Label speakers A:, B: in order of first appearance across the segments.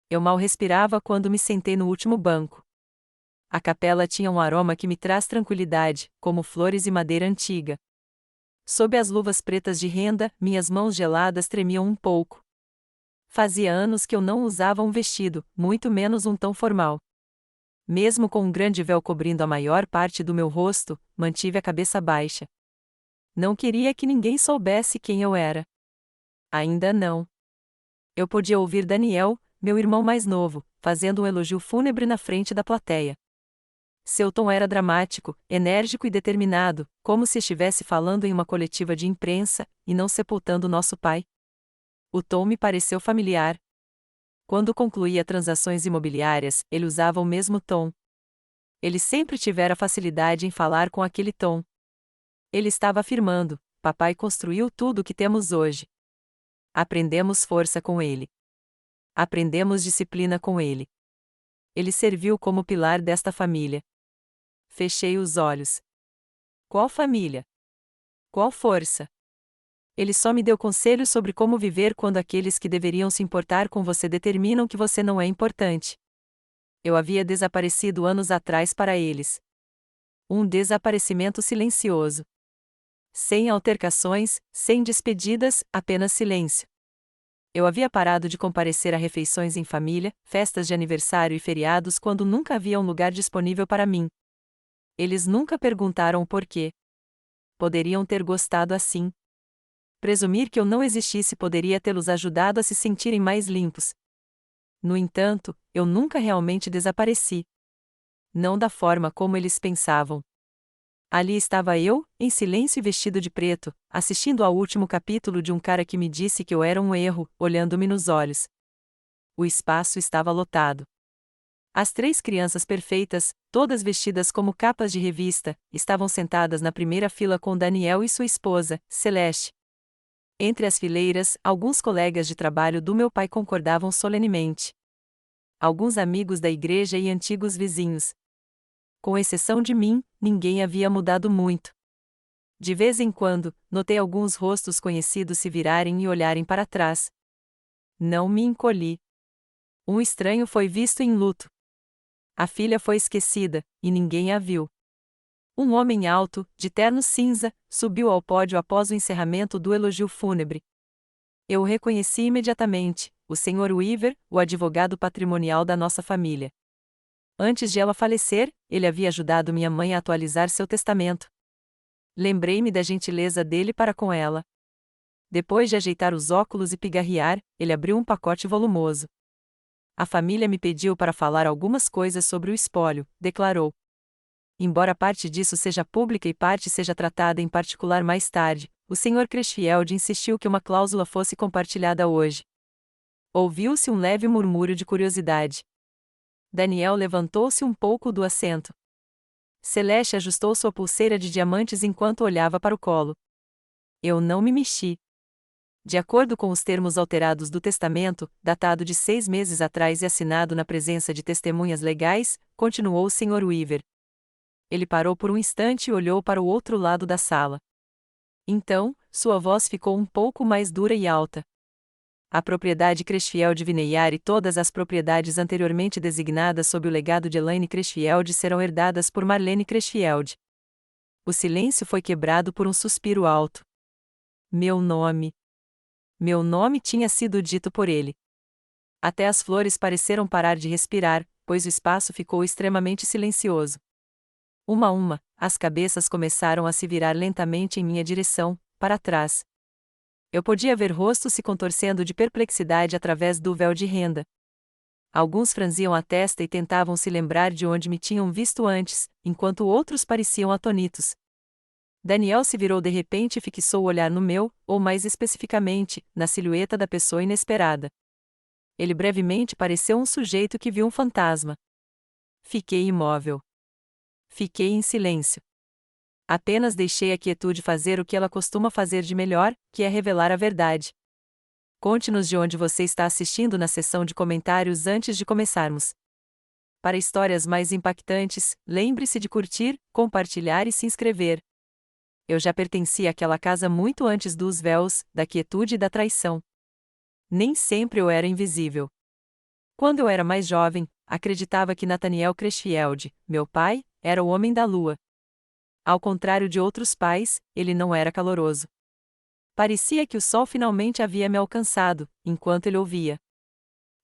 A: Eu mal respirava quando me sentei no último banco. A capela tinha um aroma que me traz tranquilidade, como flores e madeira antiga. Sob as luvas pretas de renda, minhas mãos geladas tremiam um pouco. Fazia anos que eu não usava um vestido, muito menos um tão formal. Mesmo com um grande véu cobrindo a maior parte do meu rosto, mantive a cabeça baixa. Não queria que ninguém soubesse quem eu era. Ainda não. Eu podia ouvir Daniel, meu irmão mais novo, fazendo um elogio fúnebre na frente da plateia. Seu tom era dramático, enérgico e determinado, como se estivesse falando em uma coletiva de imprensa, e não sepultando nosso pai. O tom me pareceu familiar. Quando concluía transações imobiliárias, ele usava o mesmo tom. Ele sempre tivera facilidade em falar com aquele tom. Ele estava afirmando: papai construiu tudo o que temos hoje. Aprendemos força com ele. Aprendemos disciplina com ele. Ele serviu como pilar desta família. Fechei os olhos. Qual família? Qual força? Ele só me deu conselhos sobre como viver quando aqueles que deveriam se importar com você determinam que você não é importante. Eu havia desaparecido anos atrás para eles. Um desaparecimento silencioso. Sem altercações, sem despedidas, apenas silêncio. Eu havia parado de comparecer a refeições em família, festas de aniversário e feriados quando nunca havia um lugar disponível para mim. Eles nunca perguntaram o porquê. Poderiam ter gostado assim. Presumir que eu não existisse poderia tê-los ajudado a se sentirem mais limpos. No entanto, eu nunca realmente desapareci. Não da forma como eles pensavam. Ali estava eu, em silêncio e vestido de preto, assistindo ao último capítulo de um cara que me disse que eu era um erro, olhando-me nos olhos. O espaço estava lotado. As 3 crianças perfeitas, todas vestidas como capas de revista, estavam sentadas na primeira fila com Daniel e sua esposa, Celeste. Entre as fileiras, alguns colegas de trabalho do meu pai concordavam solenemente. Alguns amigos da igreja e antigos vizinhos. Com exceção de mim, ninguém havia mudado muito. De vez em quando, notei alguns rostos conhecidos se virarem e olharem para trás. Não me encolhi. Um estranho foi visto em luto. A filha foi esquecida, e ninguém a viu. Um homem alto, de terno cinza, subiu ao pódio após o encerramento do elogio fúnebre. Eu o reconheci imediatamente, o Sr. Weaver, o advogado patrimonial da nossa família. Antes de ela falecer, ele havia ajudado minha mãe a atualizar seu testamento. Lembrei-me da gentileza dele para com ela. Depois de ajeitar os óculos e pigarrear, ele abriu um pacote volumoso. A família me pediu para falar algumas coisas sobre o espólio, declarou. Embora parte disso seja pública e parte seja tratada em particular mais tarde, o Sr. Crashfield insistiu que uma cláusula fosse compartilhada hoje. Ouviu-se um leve murmúrio de curiosidade. Daniel levantou-se um pouco do assento. Celeste ajustou sua pulseira de diamantes enquanto olhava para o colo. Eu não me mexi. De acordo com os termos alterados do testamento, datado de 6 meses atrás e assinado na presença de testemunhas legais, continuou o Sr. Weaver. Ele parou por um instante e olhou para o outro lado da sala. Então, sua voz ficou um pouco mais dura e alta. A propriedade Crashfield Vineyard e todas as propriedades anteriormente designadas sob o legado de Elaine Crashfield serão herdadas por Marlene Crashfield. O silêncio foi quebrado por um suspiro alto. Meu nome. Meu nome tinha sido dito por ele. Até as flores pareceram parar de respirar, pois o espaço ficou extremamente silencioso. Uma a uma, as cabeças começaram a se virar lentamente em minha direção, para trás. Eu podia ver rostos se contorcendo de perplexidade através do véu de renda. Alguns franziam a testa e tentavam se lembrar de onde me tinham visto antes, enquanto outros pareciam atonitos. Daniel se virou de repente e fixou o olhar no meu, ou mais especificamente, na silhueta da pessoa inesperada. Ele brevemente pareceu um sujeito que viu um fantasma. Fiquei imóvel. Fiquei em silêncio. Apenas deixei a quietude fazer o que ela costuma fazer de melhor, que é revelar a verdade. Conte-nos de onde você está assistindo na seção de comentários antes de começarmos. Para histórias mais impactantes, lembre-se de curtir, compartilhar e se inscrever. Eu já pertencia àquela casa muito antes dos véus, da quietude e da traição. Nem sempre eu era invisível. Quando eu era mais jovem, acreditava que Nathaniel Cresfield, meu pai, era o homem da lua. Ao contrário de outros pais, ele não era caloroso. Parecia que o sol finalmente havia me alcançado, enquanto ele ouvia.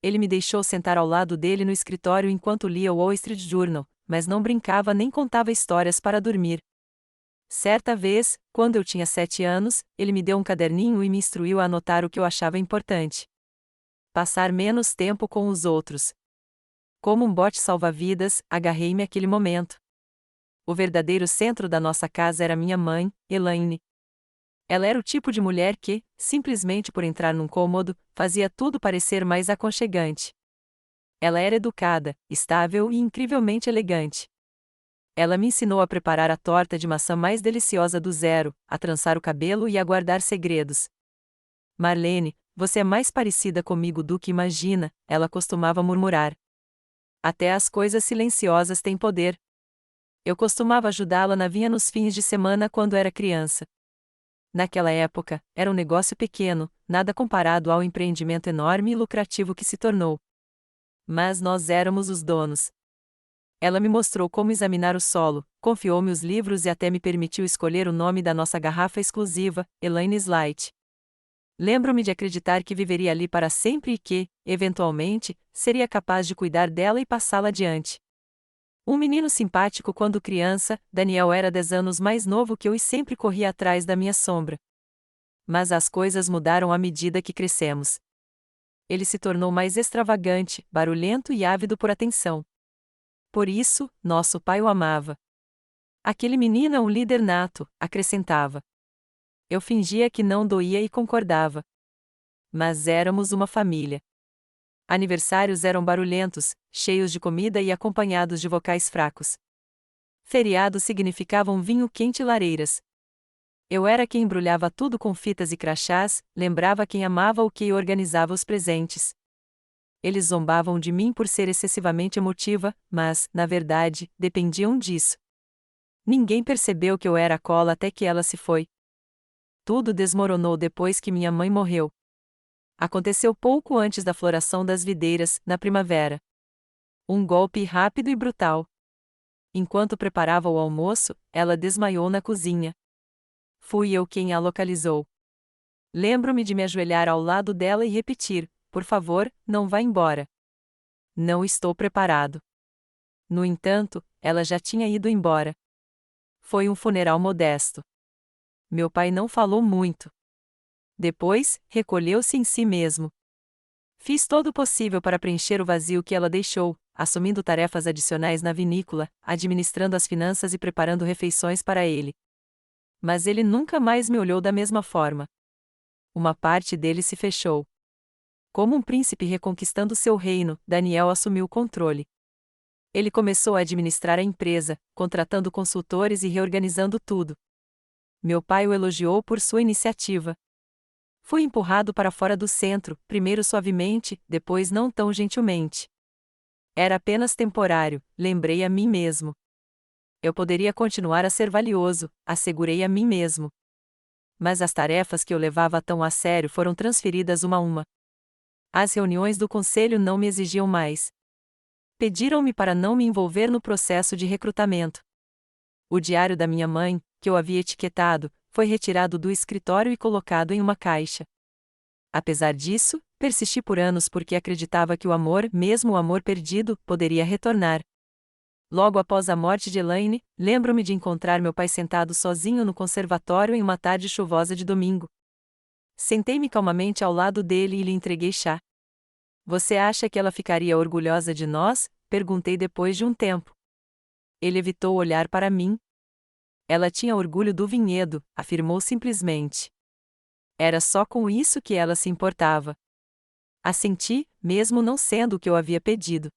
A: Ele me deixou sentar ao lado dele no escritório enquanto lia o Wall Street Journal, mas não brincava nem contava histórias para dormir. Certa vez, quando eu tinha 7 anos, ele me deu um caderninho e me instruiu a anotar o que eu achava importante. Passar menos tempo com os outros. Como um bote salva-vidas, agarrei-me àquele momento. O verdadeiro centro da nossa casa era minha mãe, Elaine. Ela era o tipo de mulher que, simplesmente por entrar num cômodo, fazia tudo parecer mais aconchegante. Ela era educada, estável e incrivelmente elegante. Ela me ensinou a preparar a torta de maçã mais deliciosa do zero, a trançar o cabelo e a guardar segredos. Marlene, você é mais parecida comigo do que imagina, ela costumava murmurar. Até as coisas silenciosas têm poder. Eu costumava ajudá-la na vinha nos fins de semana quando era criança. Naquela época, era um negócio pequeno, nada comparado ao empreendimento enorme e lucrativo que se tornou. Mas nós éramos os donos. Ela me mostrou como examinar o solo, confiou-me os livros e até me permitiu escolher o nome da nossa garrafa exclusiva, Elaine's Light. Lembro-me de acreditar que viveria ali para sempre e que, eventualmente, seria capaz de cuidar dela e passá-la adiante. Um menino simpático quando criança, Daniel era 10 anos mais novo que eu e sempre corria atrás da minha sombra. Mas as coisas mudaram à medida que crescemos. Ele se tornou mais extravagante, barulhento e ávido por atenção. Por isso, nosso pai o amava. Aquele menino é um líder nato, acrescentava. Eu fingia que não doía e concordava. Mas éramos uma família. Aniversários eram barulhentos, cheios de comida e acompanhados de vocais fracos. Feriados significavam vinho quente e lareiras. Eu era quem embrulhava tudo com fitas e crachás, lembrava quem amava o que e organizava os presentes. Eles zombavam de mim por ser excessivamente emotiva, mas, na verdade, dependiam disso. Ninguém percebeu que eu era a cola até que ela se foi. Tudo desmoronou depois que minha mãe morreu. Aconteceu pouco antes da floração das videiras, na primavera. Um golpe rápido e brutal. Enquanto preparava o almoço, ela desmaiou na cozinha. Fui eu quem a localizou. Lembro-me de me ajoelhar ao lado dela e repetir: por favor, não vá embora. Não estou preparado. No entanto, ela já tinha ido embora. Foi um funeral modesto. Meu pai não falou muito. Depois, recolheu-se em si mesmo. Fiz todo o possível para preencher o vazio que ela deixou, assumindo tarefas adicionais na vinícola, administrando as finanças e preparando refeições para ele. Mas ele nunca mais me olhou da mesma forma. Uma parte dele se fechou. Como um príncipe reconquistando seu reino, Daniel assumiu o controle. Ele começou a administrar a empresa, contratando consultores e reorganizando tudo. Meu pai o elogiou por sua iniciativa. Fui empurrado para fora do centro, primeiro suavemente, depois não tão gentilmente. Era apenas temporário, lembrei a mim mesmo. Eu poderia continuar a ser valioso, assegurei a mim mesmo. Mas as tarefas que eu levava tão a sério foram transferidas uma a uma. As reuniões do conselho não me exigiam mais. Pediram-me para não me envolver no processo de recrutamento. O diário da minha mãe, que eu havia etiquetado, foi retirado do escritório e colocado em uma caixa. Apesar disso, persisti por anos porque acreditava que o amor, mesmo o amor perdido, poderia retornar. Logo após a morte de Elaine, lembro-me de encontrar meu pai sentado sozinho no conservatório em uma tarde chuvosa de domingo. Sentei-me calmamente ao lado dele e lhe entreguei chá. Você acha que ela ficaria orgulhosa de nós? Perguntei depois de um tempo. Ele evitou olhar para mim. Ela tinha orgulho do vinhedo, afirmou simplesmente. Era só com isso que ela se importava. Assenti, mesmo não sendo o que eu havia pedido.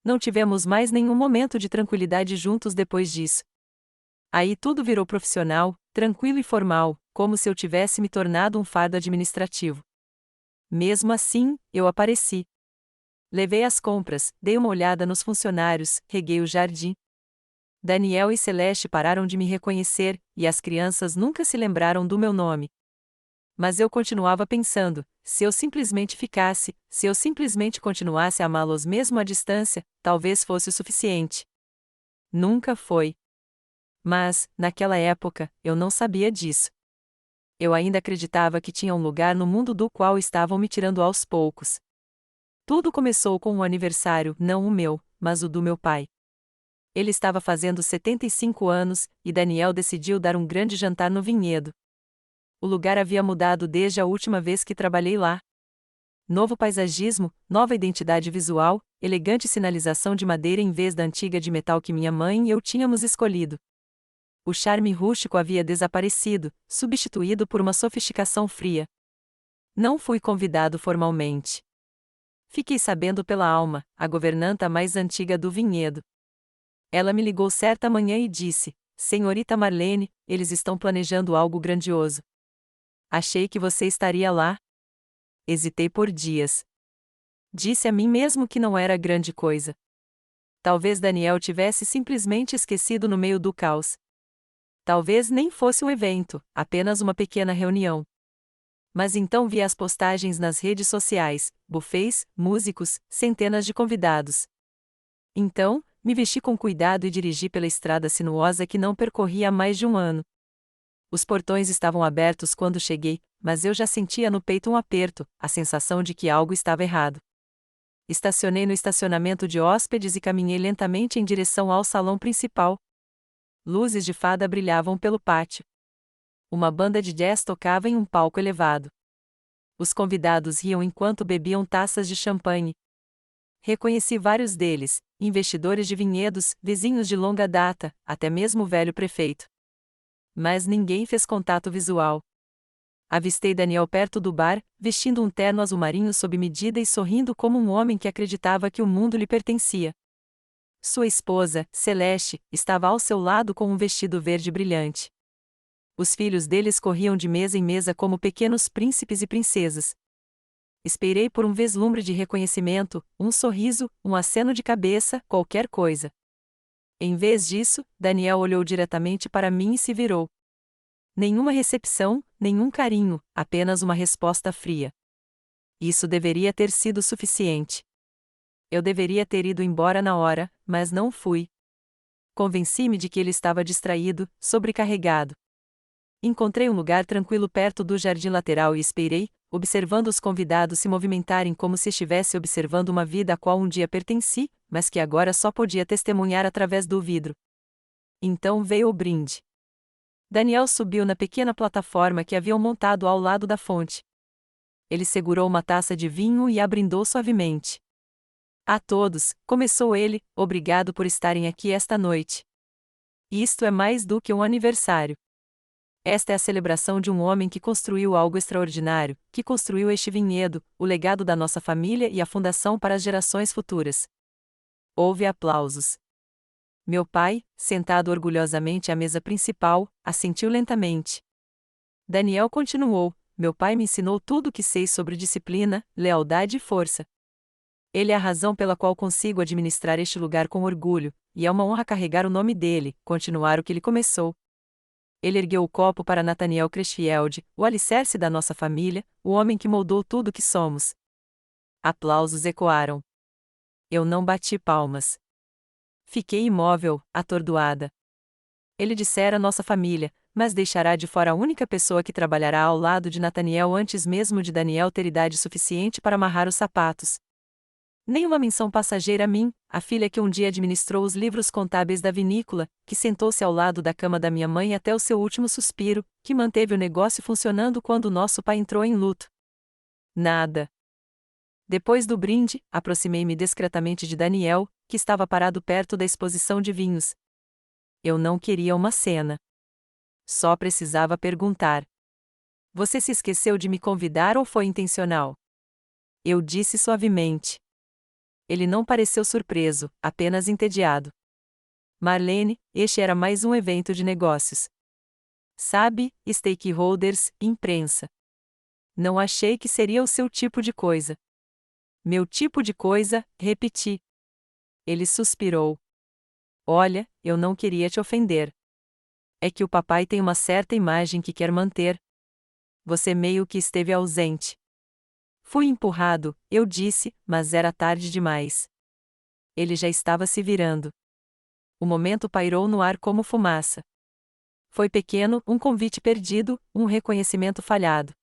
A: Não tivemos mais nenhum momento de tranquilidade juntos depois disso. Aí tudo virou profissional, tranquilo e formal, como se eu tivesse me tornado um fardo administrativo. Mesmo assim, eu apareci. Levei as compras, dei uma olhada nos funcionários, reguei o jardim. Daniel e Celeste pararam de me reconhecer, e as crianças nunca se lembraram do meu nome. Mas eu continuava pensando: se eu simplesmente ficasse, se eu simplesmente continuasse a amá-los mesmo à distância, talvez fosse o suficiente. Nunca foi. Mas, naquela época, eu não sabia disso. Eu ainda acreditava que tinha um lugar no mundo do qual estavam me tirando aos poucos. Tudo começou com um aniversário, não o meu, mas o do meu pai. Ele estava fazendo 75 anos, e Daniel decidiu dar um grande jantar no vinhedo. O lugar havia mudado desde a última vez que trabalhei lá. Novo paisagismo, nova identidade visual, elegante sinalização de madeira em vez da antiga de metal que minha mãe e eu tínhamos escolhido. O charme rústico havia desaparecido, substituído por uma sofisticação fria. Não fui convidado formalmente. Fiquei sabendo pela Alma, a governanta mais antiga do vinhedo. Ela me ligou certa manhã e disse: Senhorita Marlene, eles estão planejando algo grandioso. Achei que você estaria lá. Hesitei por dias. Disse a mim mesmo que não era grande coisa. Talvez Daniel tivesse simplesmente esquecido no meio do caos. Talvez nem fosse um evento, apenas uma pequena reunião. Mas então vi as postagens nas redes sociais, buffets, músicos, centenas de convidados. Então, me vesti com cuidado e dirigi pela estrada sinuosa que não percorria há mais de um ano. Os portões estavam abertos quando cheguei, mas eu já sentia no peito um aperto, a sensação de que algo estava errado. Estacionei no estacionamento de hóspedes e caminhei lentamente em direção ao salão principal. Luzes de fada brilhavam pelo pátio. Uma banda de jazz tocava em um palco elevado. Os convidados riam enquanto bebiam taças de champanhe. Reconheci vários deles, investidores de vinhedos, vizinhos de longa data, até mesmo o velho prefeito. Mas ninguém fez contato visual. Avistei Daniel perto do bar, vestindo um terno azul marinho sob medida e sorrindo como um homem que acreditava que o mundo lhe pertencia. Sua esposa, Celeste, estava ao seu lado com um vestido verde brilhante. Os filhos deles corriam de mesa em mesa como pequenos príncipes e princesas. Esperei por um vislumbre de reconhecimento, um sorriso, um aceno de cabeça, qualquer coisa. Em vez disso, Daniel olhou diretamente para mim e se virou. Nenhuma recepção, nenhum carinho, apenas uma resposta fria. Isso deveria ter sido suficiente. Eu deveria ter ido embora na hora, mas não fui. Convenci-me de que ele estava distraído, sobrecarregado. Encontrei um lugar tranquilo perto do jardim lateral e esperei, observando os convidados se movimentarem como se estivesse observando uma vida a qual um dia pertenci, mas que agora só podia testemunhar através do vidro. Então veio o brinde. Daniel subiu na pequena plataforma que haviam montado ao lado da fonte. Ele segurou uma taça de vinho e a brindou suavemente. A todos, começou ele, obrigado por estarem aqui esta noite. Isto é mais do que um aniversário. Esta é a celebração de um homem que construiu algo extraordinário, que construiu este vinhedo, o legado da nossa família e a fundação para as gerações futuras. Houve aplausos. Meu pai, sentado orgulhosamente à mesa principal, assentiu lentamente. Daniel continuou: meu pai me ensinou tudo o que sei sobre disciplina, lealdade e força. Ele é a razão pela qual consigo administrar este lugar com orgulho, e é uma honra carregar o nome dele, continuar o que ele começou. Ele ergueu o copo para Nathaniel Crashfield, o alicerce da nossa família, o homem que moldou tudo o que somos. Aplausos ecoaram. Eu não bati palmas. Fiquei imóvel, atordoada. Ele dissera nossa família, mas deixará de fora a única pessoa que trabalhará ao lado de Nathaniel antes mesmo de Daniel ter idade suficiente para amarrar os sapatos. Nenhuma menção passageira a mim, a filha que um dia administrou os livros contábeis da vinícola, que sentou-se ao lado da cama da minha mãe até o seu último suspiro, que manteve o negócio funcionando quando nosso pai entrou em luto. Nada. Depois do brinde, aproximei-me discretamente de Daniel, que estava parado perto da exposição de vinhos. Eu não queria uma cena. Só precisava perguntar: você se esqueceu de me convidar ou foi intencional? Eu disse suavemente. Ele não pareceu surpreso, apenas entediado. Marlene, este era mais um evento de negócios. Sabe, stakeholders, imprensa. Não achei que seria o seu tipo de coisa. Meu tipo de coisa, repeti. Ele suspirou. Olha, eu não queria te ofender. É que o papai tem uma certa imagem que quer manter. Você meio que esteve ausente. Fui empurrado, eu disse, mas era tarde demais. Ele já estava se virando. O momento pairou no ar como fumaça. Foi pequeno, um convite perdido, um reconhecimento falhado.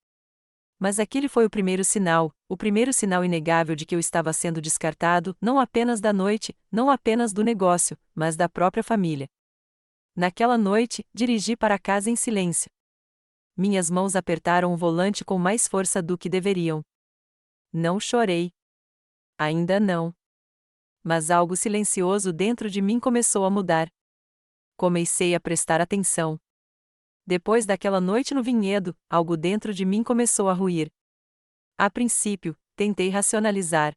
A: Mas aquele foi o primeiro sinal inegável de que eu estava sendo descartado, não apenas da noite, não apenas do negócio, mas da própria família. Naquela noite, dirigi para casa em silêncio. Minhas mãos apertaram o volante com mais força do que deveriam. Não chorei. Ainda não. Mas algo silencioso dentro de mim começou a mudar. Comecei a prestar atenção. Depois daquela noite no vinhedo, algo dentro de mim começou a ruir. A princípio, tentei racionalizar.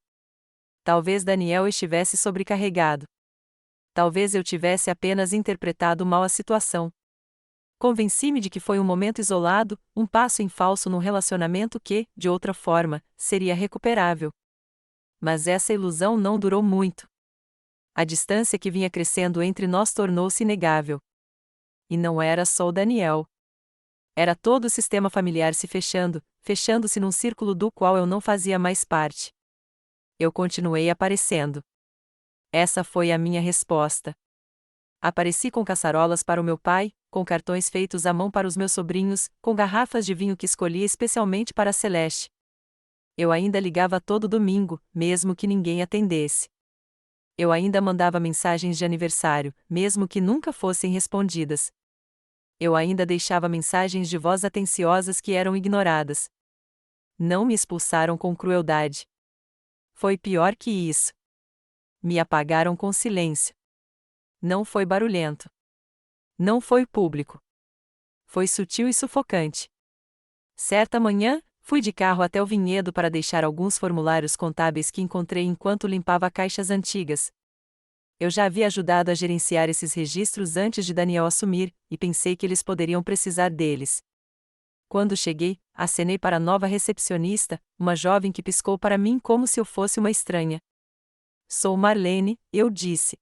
A: Talvez Daniel estivesse sobrecarregado. Talvez eu tivesse apenas interpretado mal a situação. Convenci-me de que foi um momento isolado, um passo em falso num relacionamento que, de outra forma, seria recuperável. Mas essa ilusão não durou muito. A distância que vinha crescendo entre nós tornou-se inegável. E não era só o Daniel. Era todo o sistema familiar se fechando, fechando-se num círculo do qual eu não fazia mais parte. Eu continuei aparecendo. Essa foi a minha resposta. Apareci com caçarolas para o meu pai, com cartões feitos à mão para os meus sobrinhos, com garrafas de vinho que escolhi especialmente para a Celeste. Eu ainda ligava todo domingo, mesmo que ninguém atendesse. Eu ainda mandava mensagens de aniversário, mesmo que nunca fossem respondidas. Eu ainda deixava mensagens de voz atenciosas que eram ignoradas. Não me expulsaram com crueldade. Foi pior que isso. Me apagaram com silêncio. Não foi barulhento. Não foi público. Foi sutil e sufocante. Certa manhã, fui de carro até o vinhedo para deixar alguns formulários contábeis que encontrei enquanto limpava caixas antigas. Eu já havia ajudado a gerenciar esses registros antes de Daniel assumir, e pensei que eles poderiam precisar deles. Quando cheguei, acenei para a nova recepcionista, uma jovem que piscou para mim como se eu fosse uma estranha. Sou Marlene, eu disse.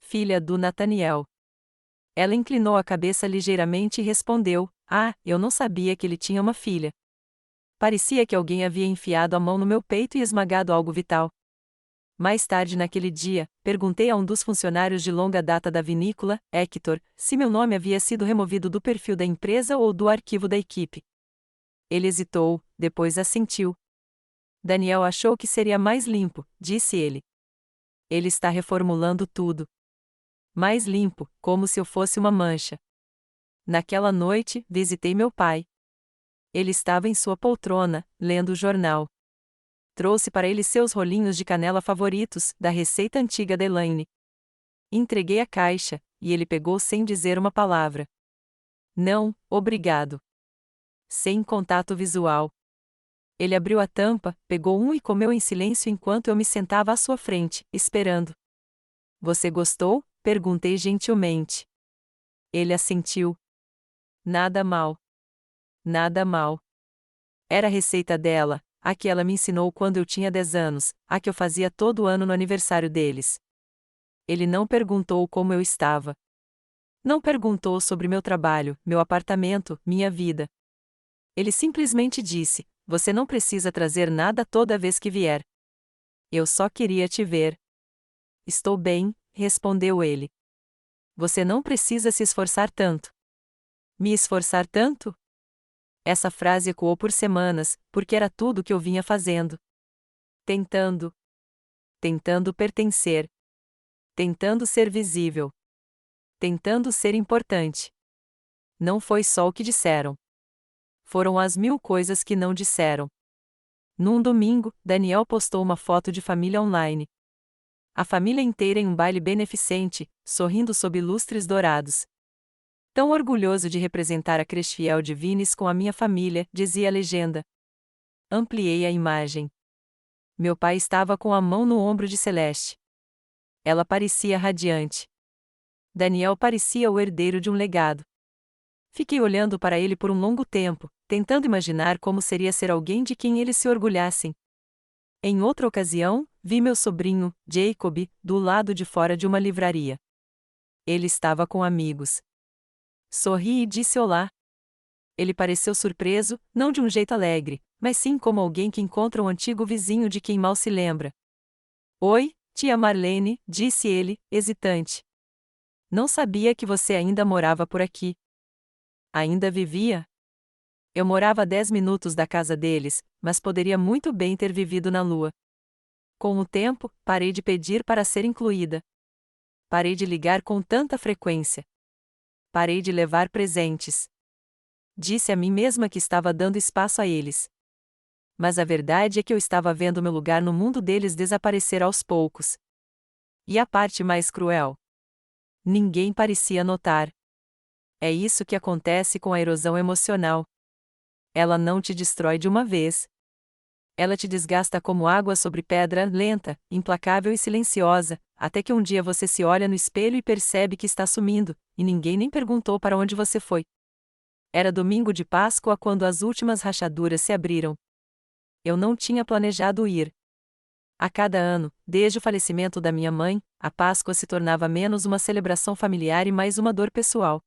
A: Filha do Nathaniel. Ela inclinou a cabeça ligeiramente e respondeu: Ah, eu não sabia que ele tinha uma filha. Parecia que alguém havia enfiado a mão no meu peito e esmagado algo vital. Mais tarde naquele dia, perguntei a um dos funcionários de longa data da vinícola, Hector, se meu nome havia sido removido do perfil da empresa ou do arquivo da equipe. Ele hesitou, depois assentiu. Daniel achou que seria mais limpo, disse ele. Ele está reformulando tudo. Mais limpo, como se eu fosse uma mancha. Naquela noite, visitei meu pai. Ele estava em sua poltrona, lendo o jornal. Trouxe para ele seus rolinhos de canela favoritos, da receita antiga da Elaine. Entreguei a caixa, e ele pegou sem dizer uma palavra. Não, obrigado. Sem contato visual. Ele abriu a tampa, pegou um e comeu em silêncio enquanto eu me sentava à sua frente, esperando. Você gostou? Perguntei gentilmente. Ele assentiu. Nada mal. Nada mal. Era a receita dela, a que ela me ensinou quando eu tinha 10 anos, a que eu fazia todo ano no aniversário deles. Ele não perguntou como eu estava. Não perguntou sobre meu trabalho, meu apartamento, minha vida. Ele simplesmente disse: Você não precisa trazer nada toda vez que vier. Eu só queria te ver. Estou bem, respondeu ele. Você não precisa se esforçar tanto. Me esforçar tanto? Essa frase ecoou por semanas, porque era tudo o que eu vinha fazendo. Tentando. Tentando pertencer. Tentando ser visível. Tentando ser importante. Não foi só o que disseram. Foram as 1000 coisas que não disseram. Num domingo, Daniel postou uma foto de família online. A família inteira em um baile beneficente, sorrindo sob lustres dourados. Tão orgulhoso de representar a creche fiel de Vinis com a minha família, dizia a legenda. Ampliei a imagem. Meu pai estava com a mão no ombro de Celeste. Ela parecia radiante. Daniel parecia o herdeiro de um legado. Fiquei olhando para ele por um longo tempo, tentando imaginar como seria ser alguém de quem eles se orgulhassem. Em outra ocasião, vi meu sobrinho, Jacob, do lado de fora de uma livraria. Ele estava com amigos. Sorri e disse olá. Ele pareceu surpreso, não de um jeito alegre, mas sim como alguém que encontra um antigo vizinho de quem mal se lembra. Oi, tia Marlene, disse ele, hesitante. Não sabia que você ainda morava por aqui. Ainda vivia? Eu morava a 10 minutos da casa deles, mas poderia muito bem ter vivido na lua. Com o tempo, parei de pedir para ser incluída. Parei de ligar com tanta frequência. Parei de levar presentes. Disse a mim mesma que estava dando espaço a eles. Mas a verdade é que eu estava vendo meu lugar no mundo deles desaparecer aos poucos. E a parte mais cruel? Ninguém parecia notar. É isso que acontece com a erosão emocional. Ela não te destrói de uma vez. Ela te desgasta como água sobre pedra, lenta, implacável e silenciosa, até que um dia você se olha no espelho e percebe que está sumindo, e ninguém nem perguntou para onde você foi. Era domingo de Páscoa quando as últimas rachaduras se abriram. Eu não tinha planejado ir. A cada ano, desde o falecimento da minha mãe, a Páscoa se tornava menos uma celebração familiar e mais uma dor pessoal.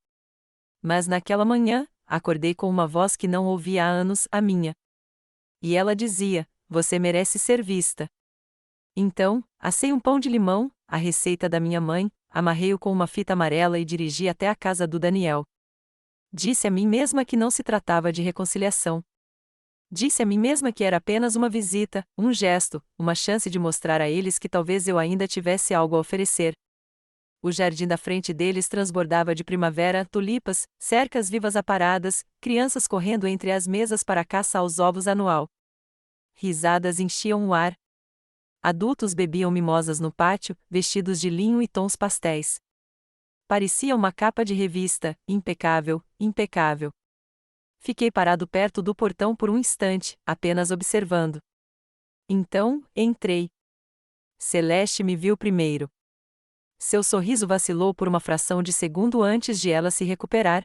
A: Mas naquela manhã, acordei com uma voz que não ouvia há anos, a minha. E ela dizia: você merece ser vista. Então, assei um pão de limão, a receita da minha mãe, amarrei-o com uma fita amarela e dirigi até a casa do Daniel. Disse a mim mesma que não se tratava de reconciliação. Disse a mim mesma que era apenas uma visita, um gesto, uma chance de mostrar a eles que talvez eu ainda tivesse algo a oferecer. O jardim da frente deles transbordava de primavera, tulipas, cercas vivas aparadas, crianças correndo entre as mesas para a caça aos ovos anual. Risadas enchiam o ar. Adultos bebiam mimosas no pátio, vestidos de linho e tons pastéis. Parecia uma capa de revista, impecável, impecável. Fiquei parado perto do portão por um instante, apenas observando. Então, entrei. Celeste me viu primeiro. Seu sorriso vacilou por uma fração de segundo antes de ela se recuperar.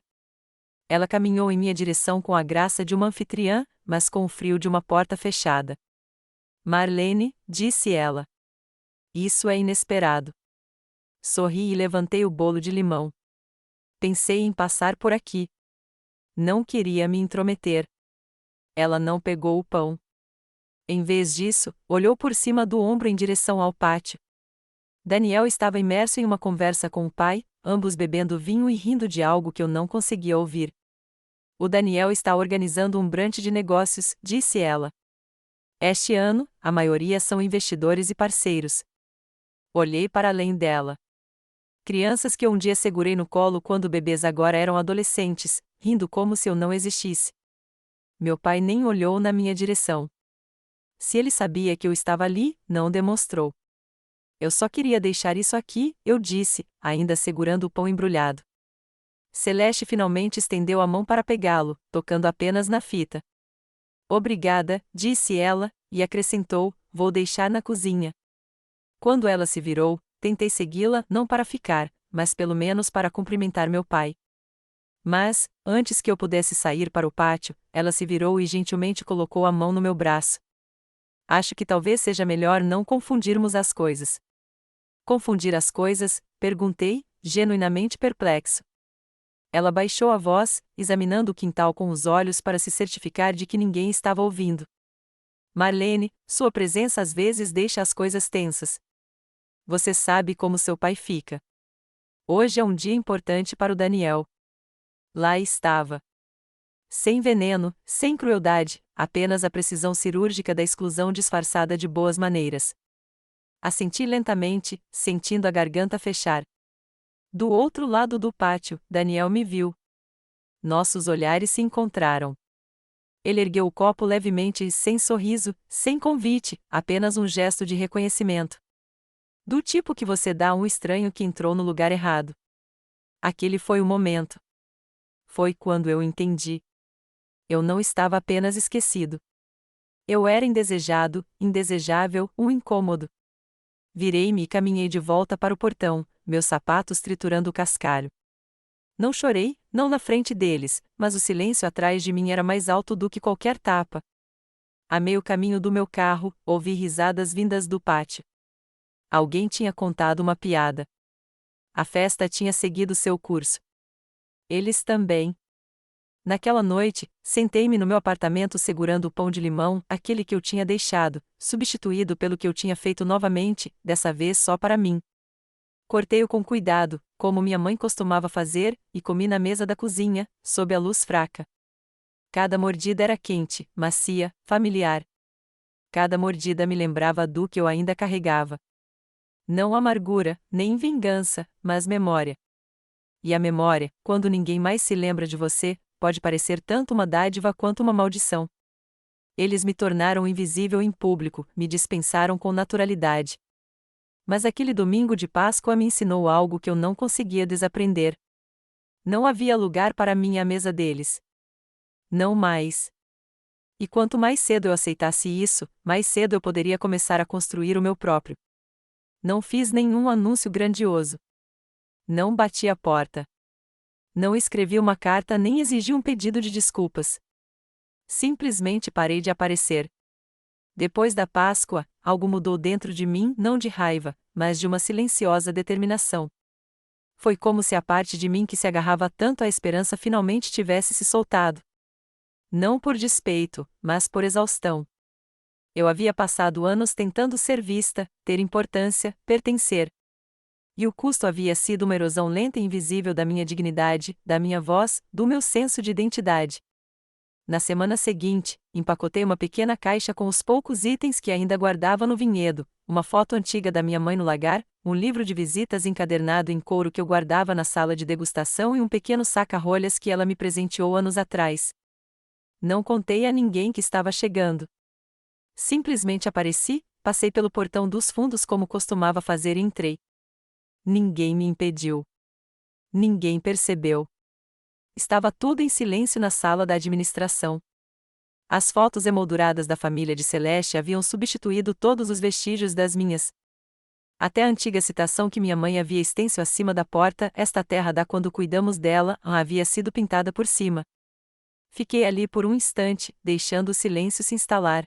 A: Ela caminhou em minha direção com a graça de uma anfitriã, mas com o frio de uma porta fechada. Marlene, disse ela. Isso é inesperado. Sorri e levantei o bolo de limão. Pensei em passar por aqui. Não queria me intrometer. Ela não pegou o pão. Em vez disso, olhou por cima do ombro em direção ao pátio. Daniel estava imerso em uma conversa com o pai, ambos bebendo vinho e rindo de algo que eu não conseguia ouvir. O Daniel está organizando um brunch de negócios, disse ela. Este ano, a maioria são investidores e parceiros. Olhei para além dela. Crianças que eu um dia segurei no colo quando bebês agora eram adolescentes, rindo como se eu não existisse. Meu pai nem olhou na minha direção. Se ele sabia que eu estava ali, não demonstrou. Eu só queria deixar isso aqui, eu disse, ainda segurando o pão embrulhado. Celeste finalmente estendeu a mão para pegá-lo, tocando apenas na fita. Obrigada, disse ela, e acrescentou, vou deixar na cozinha. Quando ela se virou, tentei segui-la, não para ficar, mas pelo menos para cumprimentar meu pai. Mas, antes que eu pudesse sair para o pátio, ela se virou e gentilmente colocou a mão no meu braço. Acho que talvez seja melhor não confundirmos as coisas. Confundir as coisas? Perguntei, genuinamente perplexo. Ela baixou a voz, examinando o quintal com os olhos para se certificar de que ninguém estava ouvindo. Marlene, sua presença às vezes deixa as coisas tensas. Você sabe como seu pai fica. Hoje é um dia importante para o Daniel. Lá estava. Sem veneno, sem crueldade, apenas a precisão cirúrgica da exclusão disfarçada de boas maneiras. Assenti lentamente, sentindo a garganta fechar. Do outro lado do pátio, Daniel me viu. Nossos olhares se encontraram. Ele ergueu o copo levemente e sem sorriso, sem convite, apenas um gesto de reconhecimento. Do tipo que você dá a um estranho que entrou no lugar errado. Aquele foi o momento. Foi quando eu entendi. Eu não estava apenas esquecido. Eu era indesejado, indesejável, um incômodo. Virei-me e caminhei de volta para o portão, meus sapatos triturando o cascalho. Não chorei, não na frente deles, mas o silêncio atrás de mim era mais alto do que qualquer tapa. A meio caminho do meu carro, ouvi risadas vindas do pátio. Alguém tinha contado uma piada. A festa tinha seguido seu curso. Eles também. Naquela noite, sentei-me no meu apartamento segurando o pão de limão, aquele que eu tinha deixado, substituído pelo que eu tinha feito novamente, dessa vez só para mim. Cortei-o com cuidado, como minha mãe costumava fazer, e comi na mesa da cozinha, sob a luz fraca. Cada mordida era quente, macia, familiar. Cada mordida me lembrava do que eu ainda carregava. Não amargura, nem vingança, mas memória. E a memória, quando ninguém mais se lembra de você, pode parecer tanto uma dádiva quanto uma maldição. Eles me tornaram invisível em público, me dispensaram com naturalidade. Mas aquele domingo de Páscoa me ensinou algo que eu não conseguia desaprender. Não havia lugar para mim à mesa deles. Não mais. E quanto mais cedo eu aceitasse isso, mais cedo eu poderia começar a construir o meu próprio. Não fiz nenhum anúncio grandioso. Não bati a porta. Não escrevi uma carta nem exigi um pedido de desculpas. Simplesmente parei de aparecer. Depois da Páscoa, algo mudou dentro de mim, não de raiva, mas de uma silenciosa determinação. Foi como se a parte de mim que se agarrava tanto à esperança finalmente tivesse se soltado. Não por despeito, mas por exaustão. Eu havia passado anos tentando ser vista, ter importância, pertencer. E o custo havia sido uma erosão lenta e invisível da minha dignidade, da minha voz, do meu senso de identidade. Na semana seguinte, empacotei uma pequena caixa com os poucos itens que ainda guardava no vinhedo, uma foto antiga da minha mãe no lagar, um livro de visitas encadernado em couro que eu guardava na sala de degustação e um pequeno saca-rolhas que ela me presenteou anos atrás. Não contei a ninguém que estava chegando. Simplesmente apareci, passei pelo portão dos fundos como costumava fazer e entrei. Ninguém me impediu. Ninguém percebeu. Estava tudo em silêncio na sala da administração. As fotos emolduradas da família de Celeste haviam substituído todos os vestígios das minhas. Até a antiga citação que minha mãe havia extenso acima da porta, esta terra dá quando cuidamos dela, havia sido pintada por cima. Fiquei ali por um instante, deixando o silêncio se instalar.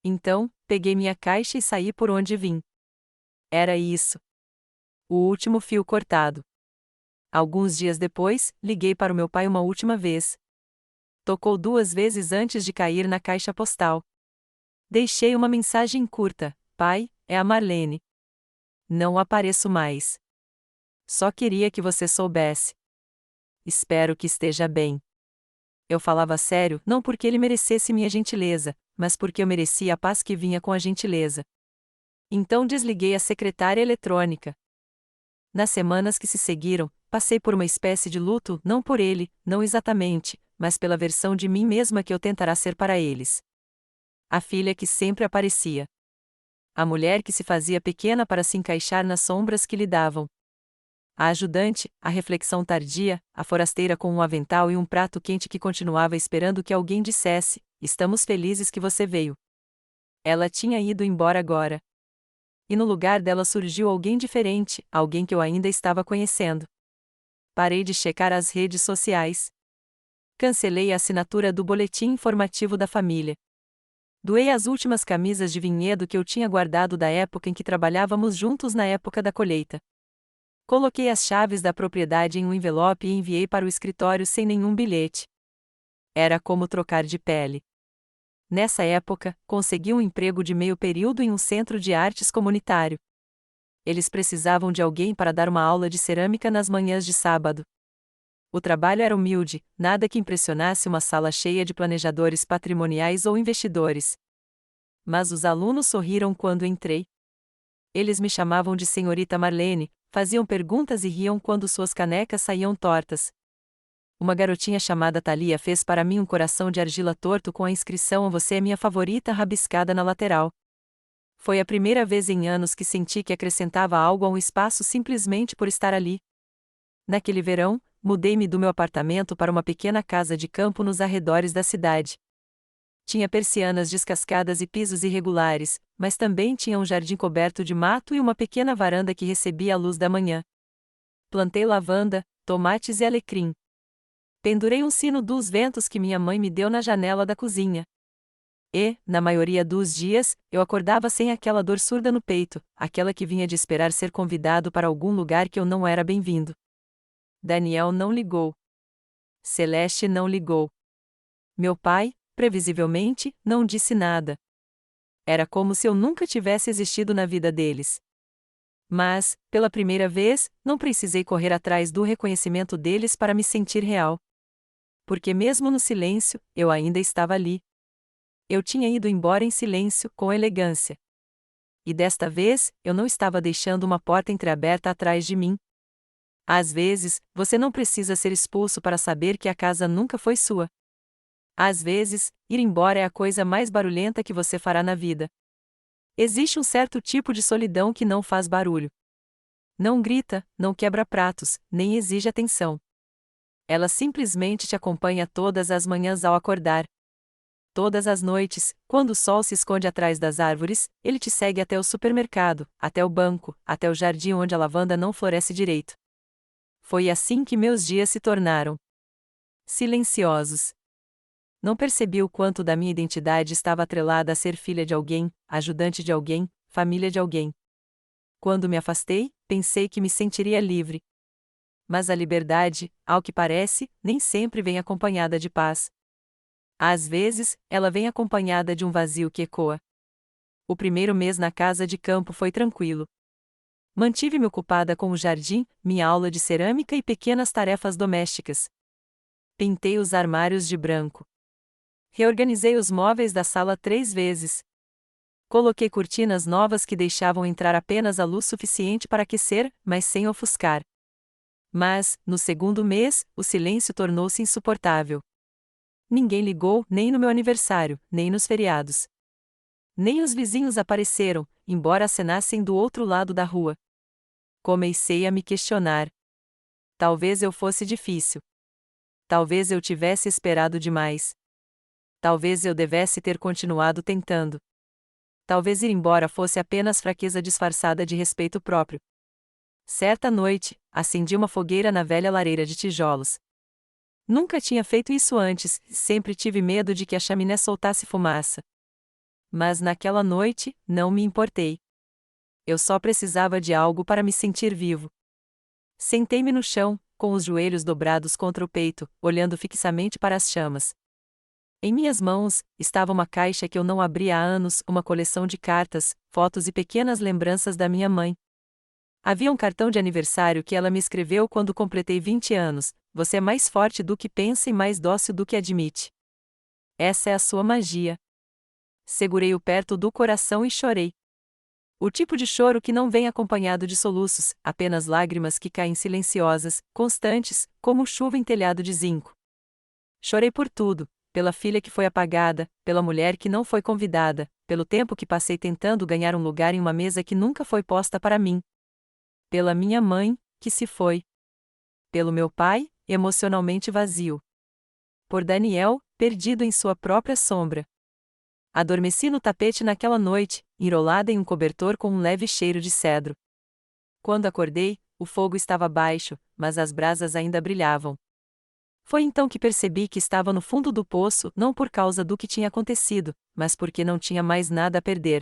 A: Então, peguei minha caixa e saí por onde vim. Era isso. O último fio cortado. Alguns dias depois, liguei para o meu pai uma última vez. Tocou 2 vezes antes de cair na caixa postal. Deixei uma mensagem curta: Pai, é a Marlene. Não apareço mais. Só queria que você soubesse. Espero que esteja bem. Eu falava sério, não porque ele merecesse minha gentileza, mas porque eu merecia a paz que vinha com a gentileza. Então desliguei a secretária eletrônica. Nas semanas que se seguiram, passei por uma espécie de luto, não por ele, não exatamente, mas pela versão de mim mesma que eu tentará ser para eles. A filha que sempre aparecia. A mulher que se fazia pequena para se encaixar nas sombras que lhe davam. A ajudante, a reflexão tardia, a forasteira com um avental e um prato quente que continuava esperando que alguém dissesse: estamos felizes que você veio. Ela tinha ido embora agora. E no lugar dela surgiu alguém diferente, alguém que eu ainda estava conhecendo. Parei de checar as redes sociais. Cancelei a assinatura do boletim informativo da família. Doei as últimas camisas de vinhedo que eu tinha guardado da época em que trabalhávamos juntos na época da colheita. Coloquei as chaves da propriedade em um envelope e enviei para o escritório sem nenhum bilhete. Era como trocar de pele. Nessa época, consegui um emprego de meio período em um centro de artes comunitário. Eles precisavam de alguém para dar uma aula de cerâmica nas manhãs de sábado. O trabalho era humilde, nada que impressionasse uma sala cheia de planejadores patrimoniais ou investidores. Mas os alunos sorriram quando entrei. Eles me chamavam de Senhorita Marlene, faziam perguntas e riam quando suas canecas saíam tortas. Uma garotinha chamada Thalia fez para mim um coração de argila torto com a inscrição "Você é minha favorita" rabiscada na lateral. Foi a primeira vez em anos que senti que acrescentava algo a um espaço simplesmente por estar ali. Naquele verão, mudei-me do meu apartamento para uma pequena casa de campo nos arredores da cidade. Tinha persianas descascadas e pisos irregulares, mas também tinha um jardim coberto de mato e uma pequena varanda que recebia a luz da manhã. Plantei lavanda, tomates e alecrim. Pendurei um sino dos ventos que minha mãe me deu na janela da cozinha. E, na maioria dos dias, eu acordava sem aquela dor surda no peito, aquela que vinha de esperar ser convidado para algum lugar que eu não era bem-vindo. Daniel não ligou. Celeste não ligou. Meu pai, previsivelmente, não disse nada. Era como se eu nunca tivesse existido na vida deles. Mas, pela primeira vez, não precisei correr atrás do reconhecimento deles para me sentir real. Porque mesmo no silêncio, eu ainda estava ali. Eu tinha ido embora em silêncio, com elegância. E desta vez, eu não estava deixando uma porta entreaberta atrás de mim. Às vezes, você não precisa ser expulso para saber que a casa nunca foi sua. Às vezes, ir embora é a coisa mais barulhenta que você fará na vida. Existe um certo tipo de solidão que não faz barulho. Não grita, não quebra pratos, nem exige atenção. Ela simplesmente te acompanha todas as manhãs ao acordar. Todas as noites, quando o sol se esconde atrás das árvores, ele te segue até o supermercado, até o banco, até o jardim onde a lavanda não floresce direito. Foi assim que meus dias se tornaram silenciosos. Não percebi o quanto da minha identidade estava atrelada a ser filha de alguém, ajudante de alguém, família de alguém. Quando me afastei, pensei que me sentiria livre. Mas a liberdade, ao que parece, nem sempre vem acompanhada de paz. Às vezes, ela vem acompanhada de um vazio que ecoa. O primeiro mês na casa de campo foi tranquilo. Mantive-me ocupada com o jardim, minha aula de cerâmica e pequenas tarefas domésticas. Pintei os armários de branco. Reorganizei os móveis da sala 3 vezes. Coloquei cortinas novas que deixavam entrar apenas a luz suficiente para aquecer, mas sem ofuscar. Mas, no segundo mês, o silêncio tornou-se insuportável. Ninguém ligou, nem no meu aniversário, nem nos feriados. Nem os vizinhos apareceram, embora acenassem do outro lado da rua. Comecei a me questionar. Talvez eu fosse difícil. Talvez eu tivesse esperado demais. Talvez eu devesse ter continuado tentando. Talvez ir embora fosse apenas fraqueza disfarçada de respeito próprio. Certa noite, acendi uma fogueira na velha lareira de tijolos. Nunca tinha feito isso antes, sempre tive medo de que a chaminé soltasse fumaça. Mas naquela noite, não me importei. Eu só precisava de algo para me sentir vivo. Sentei-me no chão, com os joelhos dobrados contra o peito, olhando fixamente para as chamas. Em minhas mãos, estava uma caixa que eu não abria há anos, uma coleção de cartas, fotos e pequenas lembranças da minha mãe. Havia um cartão de aniversário que ela me escreveu quando completei 20 anos. Você é mais forte do que pensa e mais dócil do que admite. Essa é a sua magia. Segurei-o perto do coração e chorei. O tipo de choro que não vem acompanhado de soluços, apenas lágrimas que caem silenciosas, constantes, como chuva em telhado de zinco. Chorei por tudo. Pela filha que foi apagada, pela mulher que não foi convidada, pelo tempo que passei tentando ganhar um lugar em uma mesa que nunca foi posta para mim. Pela minha mãe, que se foi. Pelo meu pai, emocionalmente vazio. Por Daniel, perdido em sua própria sombra. Adormeci no tapete naquela noite, enrolada em um cobertor com um leve cheiro de cedro. Quando acordei, o fogo estava baixo, mas as brasas ainda brilhavam. Foi então que percebi que estava no fundo do poço, não por causa do que tinha acontecido, mas porque não tinha mais nada a perder.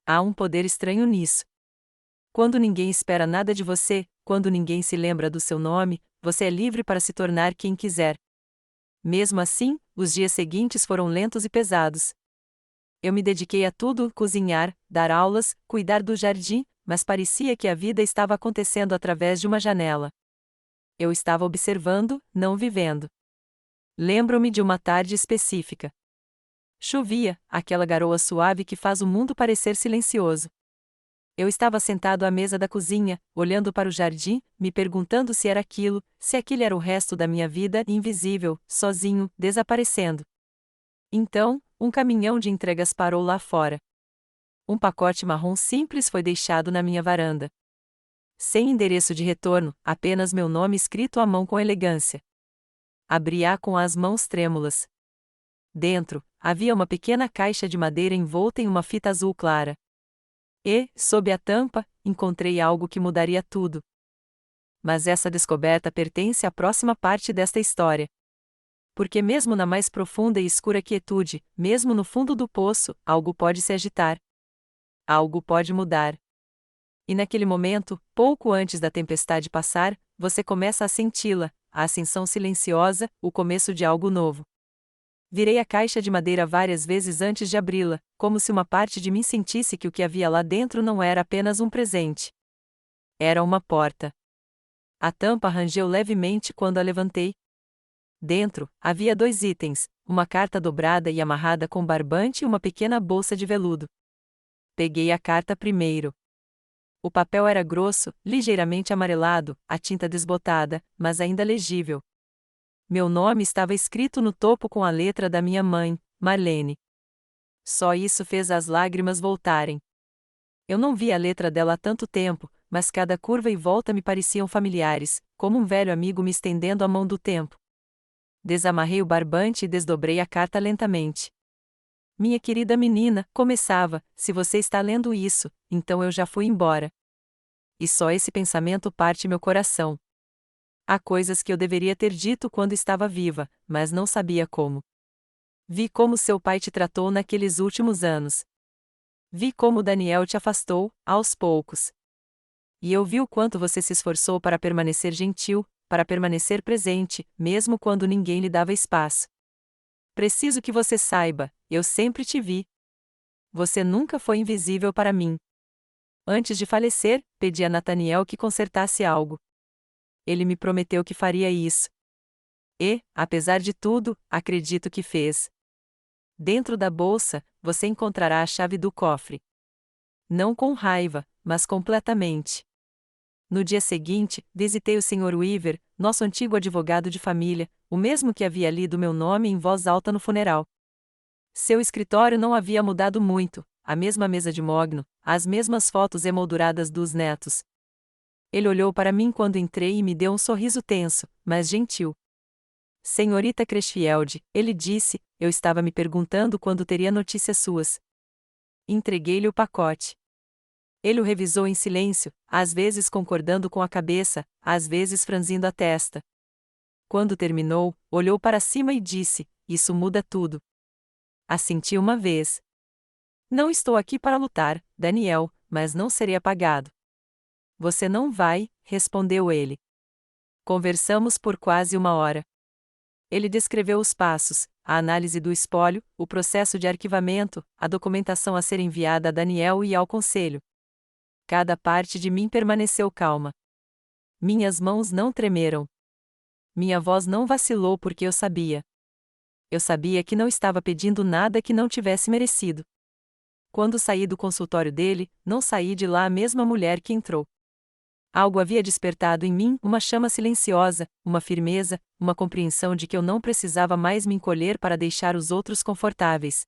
A: Há um poder estranho nisso. Quando ninguém espera nada de você, quando ninguém se lembra do seu nome, você é livre para se tornar quem quiser. Mesmo assim, os dias seguintes foram lentos e pesados. Eu me dediquei a tudo: cozinhar, dar aulas, cuidar do jardim, mas parecia que a vida estava acontecendo através de uma janela. Eu estava observando, não vivendo. Lembro-me de uma tarde específica. Chovia, aquela garoa suave que faz o mundo parecer silencioso. Eu estava sentado à mesa da cozinha, olhando para o jardim, me perguntando se era aquilo, se aquele era o resto da minha vida, invisível, sozinho, desaparecendo. Então, um caminhão de entregas parou lá fora. Um pacote marrom simples foi deixado na minha varanda. Sem endereço de retorno, apenas meu nome escrito à mão com elegância. Abri-a com as mãos trêmulas. Dentro, havia uma pequena caixa de madeira envolta em uma fita azul clara. E, sob a tampa, encontrei algo que mudaria tudo. Mas essa descoberta pertence à próxima parte desta história. Porque mesmo na mais profunda e escura quietude, mesmo no fundo do poço, algo pode se agitar. Algo pode mudar. E naquele momento, pouco antes da tempestade passar, você começa a senti-la, a ascensão silenciosa, o começo de algo novo. Virei a caixa de madeira várias vezes antes de abri-la, como se uma parte de mim sentisse que o que havia lá dentro não era apenas um presente. Era uma porta. A tampa rangeu levemente quando a levantei. Dentro, havia 2 itens, uma carta dobrada e amarrada com barbante e uma pequena bolsa de veludo. Peguei a carta primeiro. O papel era grosso, ligeiramente amarelado, a tinta desbotada, mas ainda legível. Meu nome estava escrito no topo com a letra da minha mãe, Marlene. Só isso fez as lágrimas voltarem. Eu não via a letra dela há tanto tempo, mas cada curva e volta me pareciam familiares, como um velho amigo me estendendo a mão do tempo. Desamarrei o barbante e desdobrei a carta lentamente. Minha querida menina, começava, se você está lendo isso, então eu já fui embora. E só esse pensamento parte meu coração. Há coisas que eu deveria ter dito quando estava viva, mas não sabia como. Vi como seu pai te tratou naqueles últimos anos. Vi como Daniel te afastou, aos poucos. E eu vi o quanto você se esforçou para permanecer gentil, para permanecer presente, mesmo quando ninguém lhe dava espaço. Preciso que você saiba, eu sempre te vi. Você nunca foi invisível para mim. Antes de falecer, pedi a Nathaniel que consertasse algo. Ele me prometeu que faria isso. E, apesar de tudo, acredito que fez. Dentro da bolsa, você encontrará a chave do cofre. Não com raiva, mas completamente. No dia seguinte, visitei o Sr. Weaver, nosso antigo advogado de família, o mesmo que havia lido meu nome em voz alta no funeral. Seu escritório não havia mudado muito, a mesma mesa de mogno, as mesmas fotos emolduradas dos netos. Ele olhou para mim quando entrei e me deu um sorriso tenso, mas gentil. Senhorita Crashfield, ele disse, eu estava me perguntando quando teria notícias suas. Entreguei-lhe o pacote. Ele o revisou em silêncio, às vezes concordando com a cabeça, às vezes franzindo a testa. Quando terminou, olhou para cima e disse, isso muda tudo. Assenti uma vez. Não estou aqui para lutar, Daniel, mas não serei apagado. Você não vai, respondeu ele. Conversamos por quase 1 hora. Ele descreveu os passos, a análise do espólio, o processo de arquivamento, a documentação a ser enviada a Daniel e ao conselho. Cada parte de mim permaneceu calma. Minhas mãos não tremeram. Minha voz não vacilou porque eu sabia. Eu sabia que não estava pedindo nada que não tivesse merecido. Quando saí do consultório dele, não saí de lá a mesma mulher que entrou. Algo havia despertado em mim, uma chama silenciosa, uma firmeza, uma compreensão de que eu não precisava mais me encolher para deixar os outros confortáveis.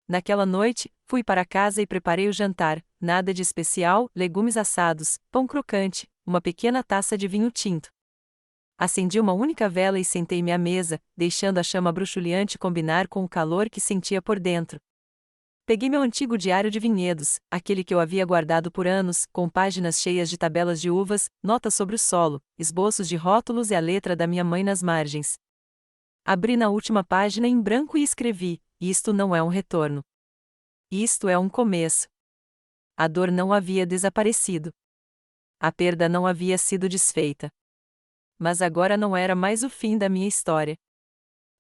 A: Naquela noite, fui para casa e preparei o jantar, nada de especial, legumes assados, pão crocante, uma pequena taça de vinho tinto. Acendi uma única vela e sentei-me à mesa, deixando a chama bruxuleante combinar com o calor que sentia por dentro. Peguei meu antigo diário de vinhedos, aquele que eu havia guardado por anos, com páginas cheias de tabelas de uvas, notas sobre o solo, esboços de rótulos e a letra da minha mãe nas margens. Abri na última página em branco e escrevi: isto não é um retorno. Isto é um começo. A dor não havia desaparecido. A perda não havia sido desfeita. Mas agora não era mais o fim da minha história.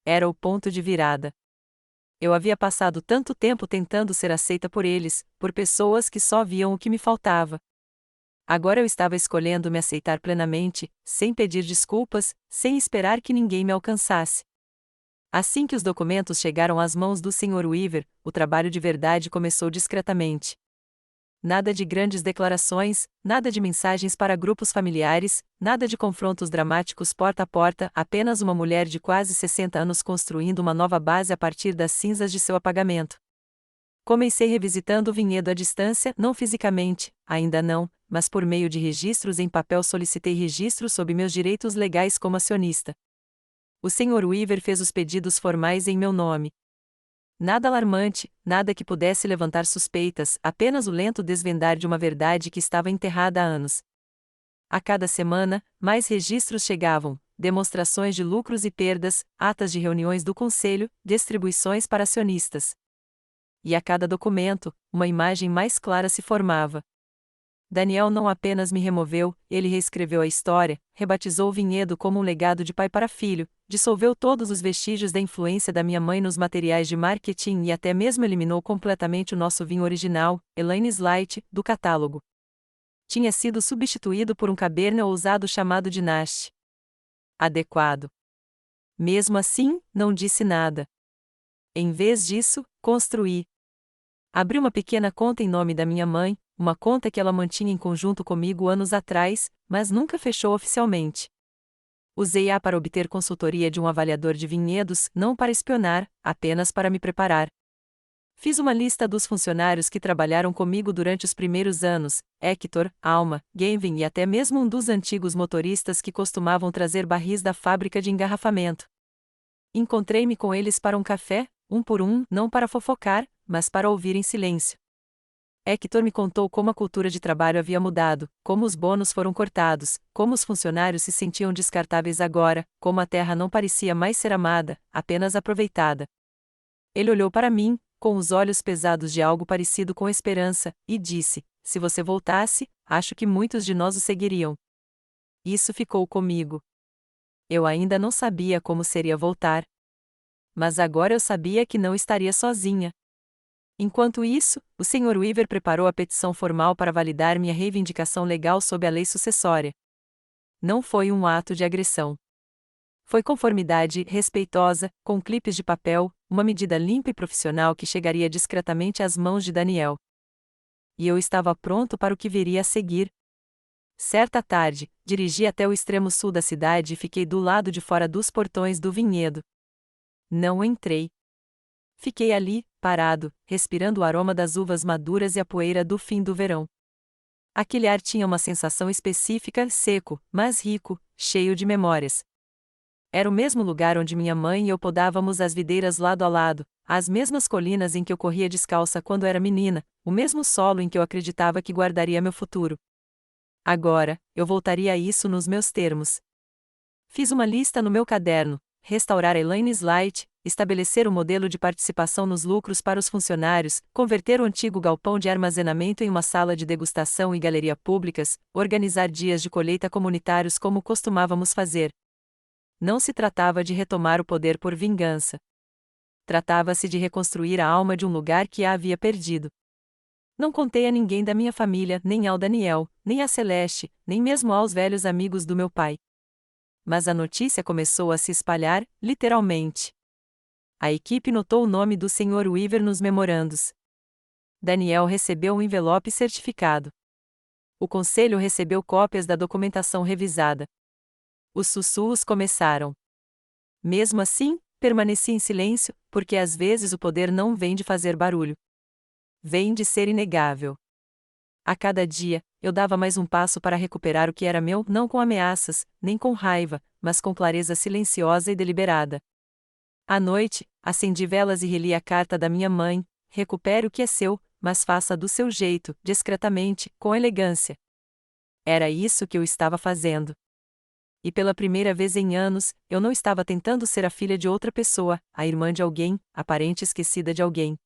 A: Era o ponto de virada. Eu havia passado tanto tempo tentando ser aceita por eles, por pessoas que só viam o que me faltava. Agora eu estava escolhendo me aceitar plenamente, sem pedir desculpas, sem esperar que ninguém me alcançasse. Assim que os documentos chegaram às mãos do Sr. Weaver, o trabalho de verdade começou discretamente. Nada de grandes declarações, nada de mensagens para grupos familiares, nada de confrontos dramáticos porta a porta, apenas uma mulher de quase 60 anos construindo uma nova base a partir das cinzas de seu apagamento. Comecei revisitando o vinhedo à distância, não fisicamente, ainda não, mas por meio de registros em papel solicitei registros sob meus direitos legais como acionista. O Sr. Weaver fez os pedidos formais em meu nome. Nada alarmante, nada que pudesse levantar suspeitas, apenas o lento desvendar de uma verdade que estava enterrada há anos. A cada semana, mais registros chegavam, demonstrações de lucros e perdas, atas de reuniões do conselho, distribuições para acionistas. E a cada documento, uma imagem mais clara se formava. Daniel não apenas me removeu, ele reescreveu a história, rebatizou o vinhedo como um legado de pai para filho, dissolveu todos os vestígios da influência da minha mãe nos materiais de marketing e até mesmo eliminou completamente o nosso vinho original, Elaine's Light, do catálogo. Tinha sido substituído por um cabernet ousado chamado de Nash. Adequado. Mesmo assim, não disse nada. Em vez disso, construí. Abri uma pequena conta em nome da minha mãe, uma conta que ela mantinha em conjunto comigo anos atrás, mas nunca fechou oficialmente. Usei-a para obter consultoria de um avaliador de vinhedos, não para espionar, apenas para me preparar. Fiz uma lista dos funcionários que trabalharam comigo durante os primeiros anos, Hector, Alma, Gavin e até mesmo um dos antigos motoristas que costumavam trazer barris da fábrica de engarrafamento. Encontrei-me com eles para um café, um por um, não para fofocar, mas para ouvir em silêncio. Hector me contou como a cultura de trabalho havia mudado, como os bônus foram cortados, como os funcionários se sentiam descartáveis agora, como a terra não parecia mais ser amada, apenas aproveitada. Ele olhou para mim, com os olhos pesados de algo parecido com esperança, e disse: "Se você voltasse, acho que muitos de nós o seguiriam." Isso ficou comigo. Eu ainda não sabia como seria voltar. Mas agora eu sabia que não estaria sozinha. Enquanto isso, o Sr. Weaver preparou a petição formal para validar minha reivindicação legal sob a lei sucessória. Não foi um ato de agressão. Foi conformidade respeitosa, com clipes de papel, uma medida limpa e profissional que chegaria discretamente às mãos de Daniel. E eu estava pronto para o que viria a seguir. Certa tarde, dirigi até o extremo sul da cidade e fiquei do lado de fora dos portões do vinhedo. Não entrei. Fiquei ali, parado, respirando o aroma das uvas maduras e a poeira do fim do verão. Aquele ar tinha uma sensação específica, seco, mas rico, cheio de memórias. Era o mesmo lugar onde minha mãe e eu podávamos as videiras lado a lado, as mesmas colinas em que eu corria descalça quando era menina, o mesmo solo em que eu acreditava que guardaria meu futuro. Agora, eu voltaria a isso nos meus termos. Fiz uma lista no meu caderno: restaurar a Elaine's Light, estabelecer o modelo de participação nos lucros para os funcionários, converter o antigo galpão de armazenamento em uma sala de degustação e galeria públicas, organizar dias de colheita comunitários como costumávamos fazer. Não se tratava de retomar o poder por vingança. Tratava-se de reconstruir a alma de um lugar que a havia perdido. Não contei a ninguém da minha família, nem ao Daniel, nem a Celeste, nem mesmo aos velhos amigos do meu pai. Mas a notícia começou a se espalhar, literalmente. A equipe notou o nome do Sr. Weaver nos memorandos. Daniel recebeu um envelope certificado. O conselho recebeu cópias da documentação revisada. Os sussurros começaram. Mesmo assim, permaneci em silêncio, porque às vezes o poder não vem de fazer barulho. Vem de ser inegável. A cada dia, eu dava mais um passo para recuperar o que era meu, não com ameaças, nem com raiva, mas com clareza silenciosa e deliberada. À noite, acendi velas e reli a carta da minha mãe: recupere o que é seu, mas faça do seu jeito, discretamente, com elegância. Era isso que eu estava fazendo. E pela primeira vez em anos, eu não estava tentando ser a filha de outra pessoa, a irmã de alguém, a parente esquecida de alguém.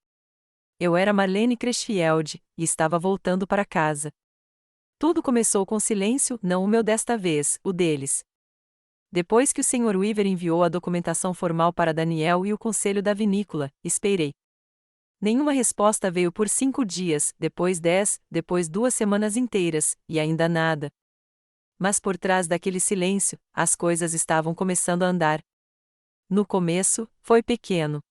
A: Eu era Marlene Crashfield, e estava voltando para casa. Tudo começou com silêncio, não o meu desta vez, o deles. Depois que o Sr. Weaver enviou a documentação formal para Daniel e o conselho da vinícola, esperei. Nenhuma resposta veio por 5 dias, depois 10, depois 2 semanas inteiras, e ainda nada. Mas por trás daquele silêncio, as coisas estavam começando a andar. No começo, foi pequeno.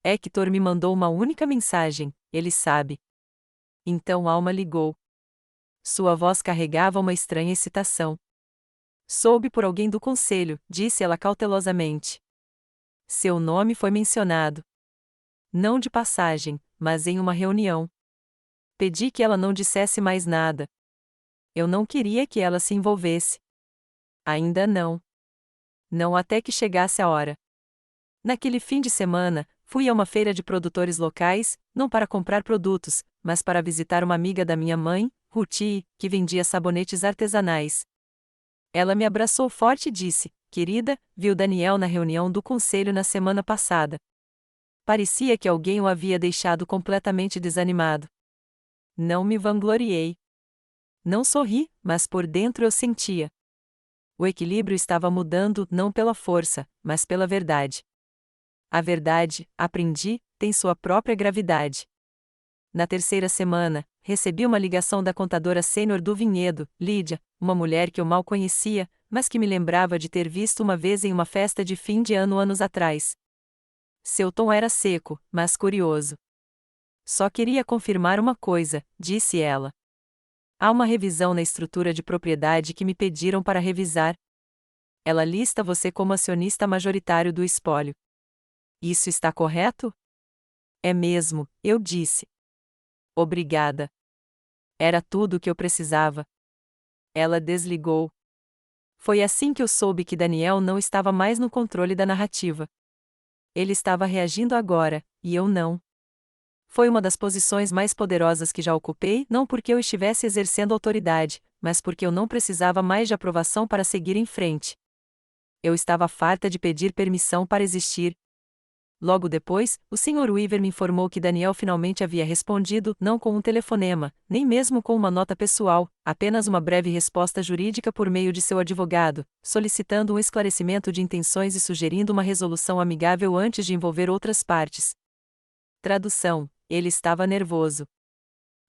A: Hector me mandou uma única mensagem: ele sabe. Então Alma ligou. Sua voz carregava uma estranha excitação. Soube por alguém do conselho, disse ela cautelosamente. Seu nome foi mencionado. Não de passagem, mas em uma reunião. Pedi que ela não dissesse mais nada. Eu não queria que ela se envolvesse. Ainda não. Não até que chegasse a hora. Naquele fim de semana, fui a uma feira de produtores locais, não para comprar produtos, mas para visitar uma amiga da minha mãe, Ruti, que vendia sabonetes artesanais. Ela me abraçou forte e disse: querida, vi o Daniel na reunião do conselho na semana passada. Parecia que alguém o havia deixado completamente desanimado. Não me vangloriei. Não sorri, mas por dentro eu sentia. O equilíbrio estava mudando não pela força, mas pela verdade. A verdade, aprendi, tem sua própria gravidade. Na terceira semana, recebi uma ligação da contadora sênior do vinhedo, Lídia, uma mulher que eu mal conhecia, mas que me lembrava de ter visto uma vez em uma festa de fim de ano anos atrás. Seu tom era seco, mas curioso. Só queria confirmar uma coisa, disse ela. Há uma revisão na estrutura de propriedade que me pediram para revisar. Ela lista você como acionista majoritário do espólio. Isso está correto? É mesmo, eu disse. Obrigada. Era tudo o que eu precisava. Ela desligou. Foi assim que eu soube que Daniel não estava mais no controle da narrativa. Ele estava reagindo agora, e eu não. Foi uma das posições mais poderosas que já ocupei, não porque eu estivesse exercendo autoridade, mas porque eu não precisava mais de aprovação para seguir em frente. Eu estava farta de pedir permissão para existir. Logo depois, o Sr. Weaver me informou que Daniel finalmente havia respondido, não com um telefonema, nem mesmo com uma nota pessoal, apenas uma breve resposta jurídica por meio de seu advogado, solicitando um esclarecimento de intenções e sugerindo uma resolução amigável antes de envolver outras partes. Tradução: ele estava nervoso.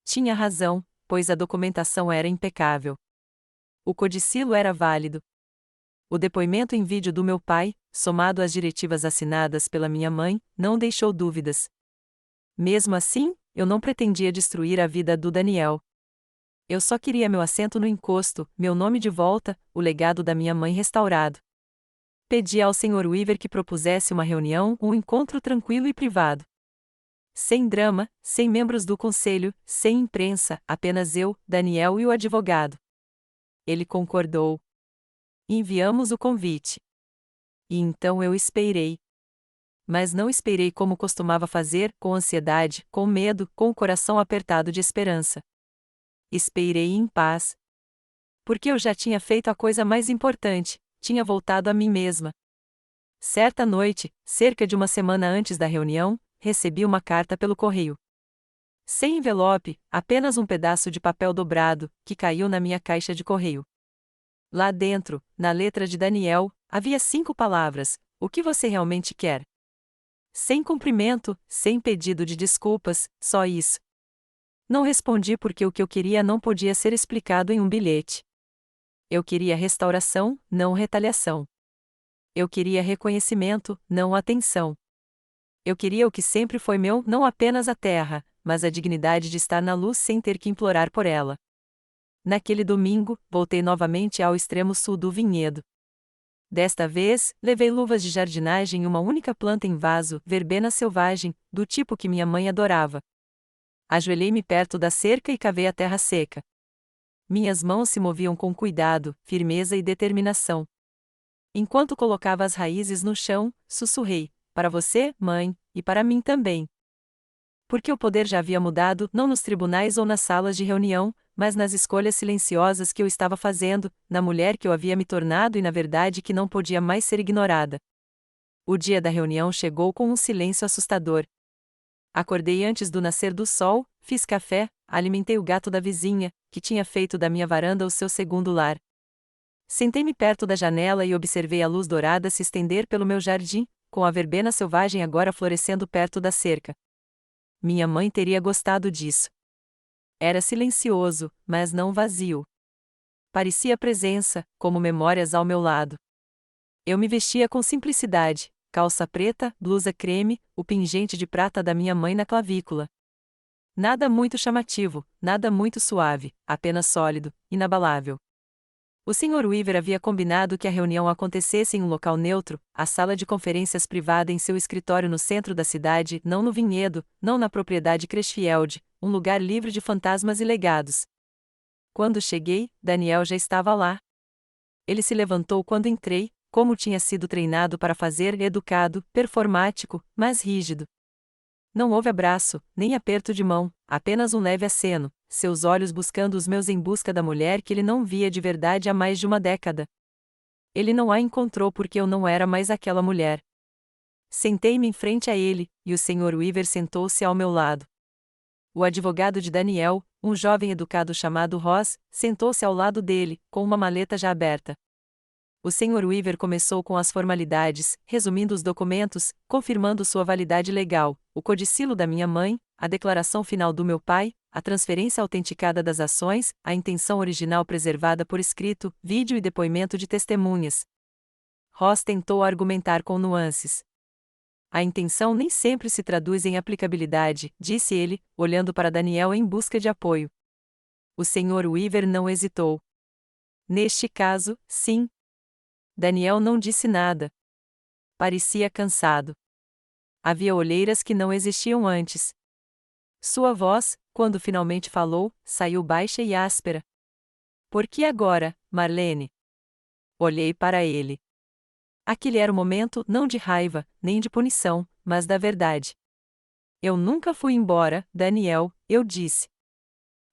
A: Tinha razão, pois a documentação era impecável. O codicilo era válido. O depoimento em vídeo do meu pai, somado às diretivas assinadas pela minha mãe, não deixou dúvidas. Mesmo assim, eu não pretendia destruir a vida do Daniel. Eu só queria meu assento no encosto, meu nome de volta, o legado da minha mãe restaurado. Pedi ao Sr. Weaver que propusesse uma reunião, um encontro tranquilo e privado. Sem drama, sem membros do conselho, sem imprensa, apenas eu, Daniel e o advogado. Ele concordou. Enviamos o convite. E então eu esperei. Mas não esperei como costumava fazer, com ansiedade, com medo, com o coração apertado de esperança. Esperei em paz. Porque eu já tinha feito a coisa mais importante, tinha voltado a mim mesma. Certa noite, cerca de uma semana antes da reunião, recebi uma carta pelo correio. Sem envelope, apenas um pedaço de papel dobrado, que caiu na minha caixa de correio. Lá dentro, na letra de Daniel, havia 5 palavras: o que você realmente quer? Sem cumprimento, sem pedido de desculpas, só isso. Não respondi porque o que eu queria não podia ser explicado em um bilhete. Eu queria restauração, não retaliação. Eu queria reconhecimento, não atenção. Eu queria o que sempre foi meu, não apenas a terra, mas a dignidade de estar na luz sem ter que implorar por ela. Naquele domingo, voltei novamente ao extremo sul do vinhedo. Desta vez, levei luvas de jardinagem e uma única planta em vaso, verbena selvagem, do tipo que minha mãe adorava. Ajoelhei-me perto da cerca e cavei a terra seca. Minhas mãos se moviam com cuidado, firmeza e determinação. Enquanto colocava as raízes no chão, sussurrei: para você, mãe, e para mim também. Porque o poder já havia mudado, não nos tribunais ou nas salas de reunião, mas nas escolhas silenciosas que eu estava fazendo, na mulher que eu havia me tornado e na verdade que não podia mais ser ignorada. O dia da reunião chegou com um silêncio assustador. Acordei antes do nascer do sol, fiz café, alimentei o gato da vizinha, que tinha feito da minha varanda o seu segundo lar. Sentei-me perto da janela e observei a luz dourada se estender pelo meu jardim, com a verbena selvagem agora florescendo perto da cerca. Minha mãe teria gostado disso. Era silencioso, mas não vazio. Parecia presença, como memórias ao meu lado. Eu me vestia com simplicidade, calça preta, blusa creme, o pingente de prata da minha mãe na clavícula. Nada muito chamativo, nada muito suave, apenas sólido, inabalável. O Sr. Weaver havia combinado que a reunião acontecesse em um local neutro, a sala de conferências privada em seu escritório no centro da cidade, não no vinhedo, não na propriedade Crashfield, um lugar livre de fantasmas e legados. Quando cheguei, Daniel já estava lá. Ele se levantou quando entrei, como tinha sido treinado para fazer, educado, performático, mas rígido. Não houve abraço, nem aperto de mão, apenas um leve aceno, seus olhos buscando os meus em busca da mulher que ele não via de verdade há mais de uma década. Ele não a encontrou porque eu não era mais aquela mulher. Sentei-me em frente a ele, e o Sr. Weaver sentou-se ao meu lado. O advogado de Daniel, um jovem educado chamado Ross, sentou-se ao lado dele, com uma maleta já aberta. O Sr. Weaver começou com as formalidades, resumindo os documentos, confirmando sua validade legal, o codicilo da minha mãe, a declaração final do meu pai, a transferência autenticada das ações, a intenção original preservada por escrito, vídeo e depoimento de testemunhas. Ross tentou argumentar com nuances. A intenção nem sempre se traduz em aplicabilidade, disse ele, olhando para Daniel em busca de apoio. O Sr. Weaver não hesitou. Neste caso, sim. Daniel não disse nada. Parecia cansado. Havia olheiras que não existiam antes. Sua voz, quando finalmente falou, saiu baixa e áspera. Por que agora, Marlene? Olhei para ele. Aquele era o momento não de raiva, nem de punição, mas da verdade. Eu nunca fui embora, Daniel, eu disse.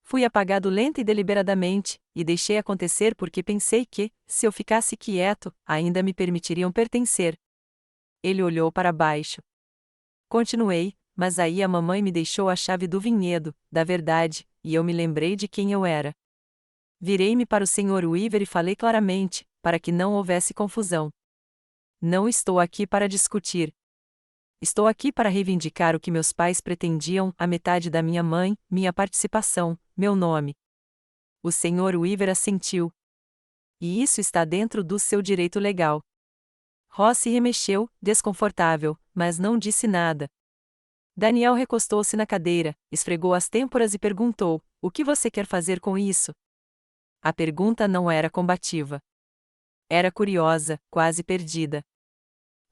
A: Fui apagado lenta e deliberadamente, e deixei acontecer porque pensei que, se eu ficasse quieto, ainda me permitiriam pertencer. Ele olhou para baixo. Continuei, mas aí a mamãe me deixou a chave do vinhedo, da verdade, e eu me lembrei de quem eu era. Virei-me para o Sr. Weaver e falei claramente, para que não houvesse confusão. Não estou aqui para discutir. Estou aqui para reivindicar o que meus pais pretendiam, a metade da minha mãe, minha participação, meu nome. O Sr. Weaver assentiu. E isso está dentro do seu direito legal. Ross se remexeu, desconfortável, mas não disse nada. Daniel recostou-se na cadeira, esfregou as têmporas e perguntou: o que você quer fazer com isso? A pergunta não era combativa. Era curiosa, quase perdida.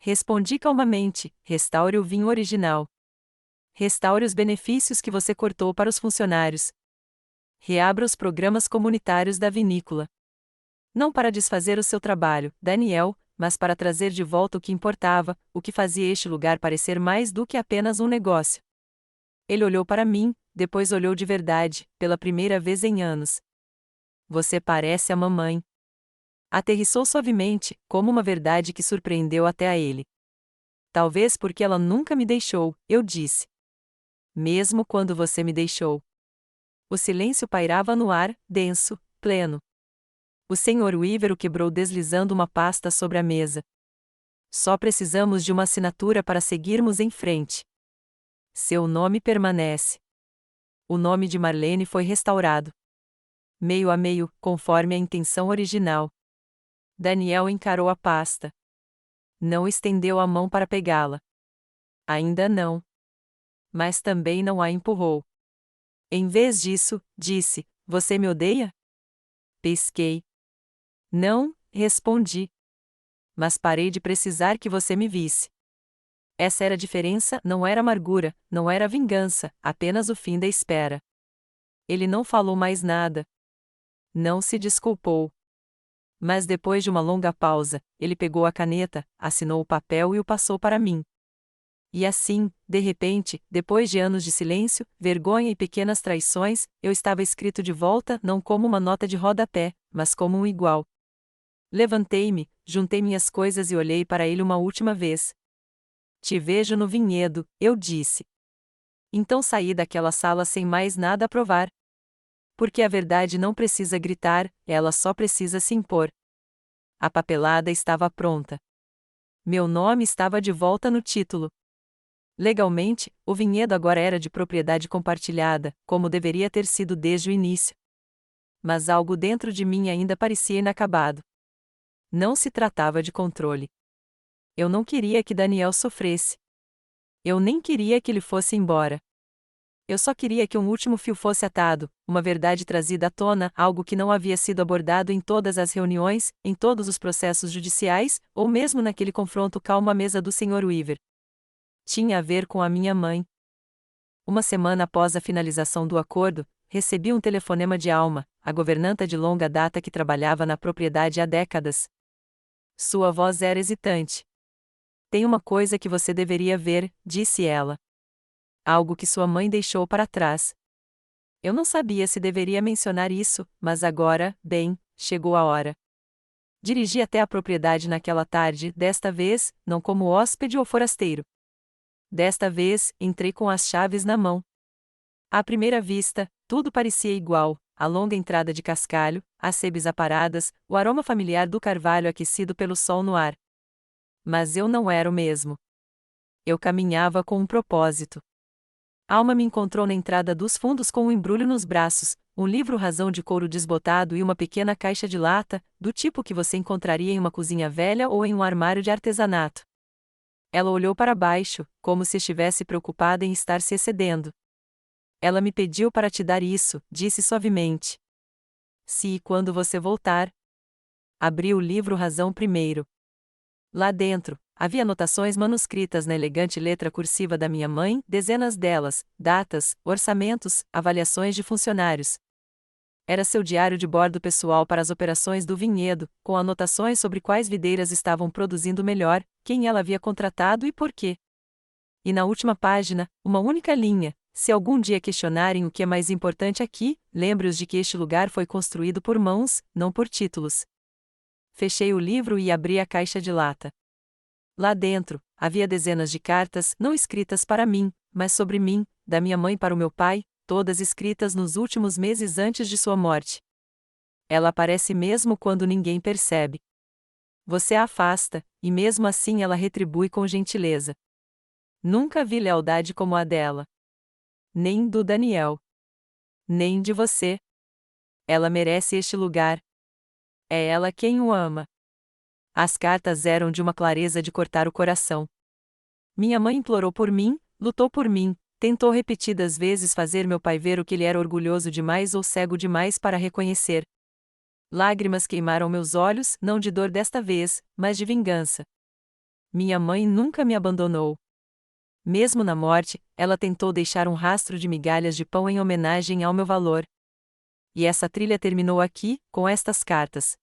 A: Respondi calmamente: restaure o vinho original. Restaure os benefícios que você cortou para os funcionários. Reabra os programas comunitários da vinícola. Não para desfazer o seu trabalho, Daniel, mas para trazer de volta o que importava, o que fazia este lugar parecer mais do que apenas um negócio. Ele olhou para mim, depois olhou de verdade, pela primeira vez em anos. Você parece a mamãe. Aterrissou suavemente, como uma verdade que surpreendeu até a ele. Talvez porque ela nunca me deixou, eu disse. Mesmo quando você me deixou. O silêncio pairava no ar, denso, pleno. O Sr. Weaver o quebrou deslizando uma pasta sobre a mesa. Só precisamos de uma assinatura para seguirmos em frente. Seu nome permanece. O nome de Marlene foi restaurado. Meio a meio, conforme a intenção original. Daniel encarou a pasta. Não estendeu a mão para pegá-la. Ainda não. Mas também não a empurrou. Em vez disso, disse: você me odeia? Pesquei. Não, respondi. Mas parei de precisar que você me visse. Essa era a diferença, não era amargura, não era vingança, apenas o fim da espera. Ele não falou mais nada. Não se desculpou. Mas depois de uma longa pausa, ele pegou a caneta, assinou o papel e o passou para mim. E assim, de repente, depois de anos de silêncio, vergonha e pequenas traições, eu estava escrito de volta não como uma nota de rodapé, mas como um igual. Levantei-me, juntei minhas coisas e olhei para ele uma última vez. Te vejo no vinhedo, eu disse. Então saí daquela sala sem mais nada a provar. Porque a verdade não precisa gritar, ela só precisa se impor. A papelada estava pronta. Meu nome estava de volta no título. Legalmente, o vinhedo agora era de propriedade compartilhada, como deveria ter sido desde o início. Mas algo dentro de mim ainda parecia inacabado. Não se tratava de controle. Eu não queria que Daniel sofresse. Eu nem queria que ele fosse embora. Eu só queria que um último fio fosse atado, uma verdade trazida à tona, algo que não havia sido abordado em todas as reuniões, em todos os processos judiciais, ou mesmo naquele confronto calmo à mesa do Sr. Weaver. Tinha a ver com a minha mãe. Uma semana após a finalização do acordo, recebi um telefonema de Alma, a governanta de longa data que trabalhava na propriedade há décadas. Sua voz era hesitante. Tem uma coisa que você deveria ver, disse ela. Algo que sua mãe deixou para trás. Eu não sabia se deveria mencionar isso, mas agora, bem, chegou a hora. Dirigi até a propriedade naquela tarde, desta vez, não como hóspede ou forasteiro. Desta vez, entrei com as chaves na mão. À primeira vista, tudo parecia igual: a longa entrada de cascalho, as sebes aparadas, o aroma familiar do carvalho aquecido pelo sol no ar. Mas eu não era o mesmo. Eu caminhava com um propósito. Alma me encontrou na entrada dos fundos com um embrulho nos braços, um livro rasão de couro desbotado e uma pequena caixa de lata, do tipo que você encontraria em uma cozinha velha ou em um armário de artesanato. Ela olhou para baixo, como se estivesse preocupada em estar se excedendo. Ela me pediu para te dar isso, disse suavemente. Se e quando você voltar. Abri o livro rasão primeiro. Lá dentro, havia anotações manuscritas na elegante letra cursiva da minha mãe, dezenas delas, datas, orçamentos, avaliações de funcionários. Era seu diário de bordo pessoal para as operações do vinhedo, com anotações sobre quais videiras estavam produzindo melhor, quem ela havia contratado e por quê. E na última página, uma única linha: se algum dia questionarem o que é mais importante aqui, lembre-os de que este lugar foi construído por mãos, não por títulos. Fechei o livro e abri a caixa de lata. Lá dentro, havia dezenas de cartas, não escritas para mim, mas sobre mim, da minha mãe para o meu pai, todas escritas nos últimos meses antes de sua morte. Ela aparece mesmo quando ninguém percebe. Você a afasta, e mesmo assim ela retribui com gentileza. Nunca vi lealdade como a dela. Nem do Daniel. Nem de você. Ela merece este lugar. É ela quem o ama. As cartas eram de uma clareza de cortar o coração. Minha mãe implorou por mim, lutou por mim, tentou repetidas vezes fazer meu pai ver o que ele era orgulhoso demais ou cego demais para reconhecer. Lágrimas queimaram meus olhos, não de dor desta vez, mas de vingança. Minha mãe nunca me abandonou. Mesmo na morte, ela tentou deixar um rastro de migalhas de pão em homenagem ao meu valor. E essa trilha terminou aqui, com estas cartas.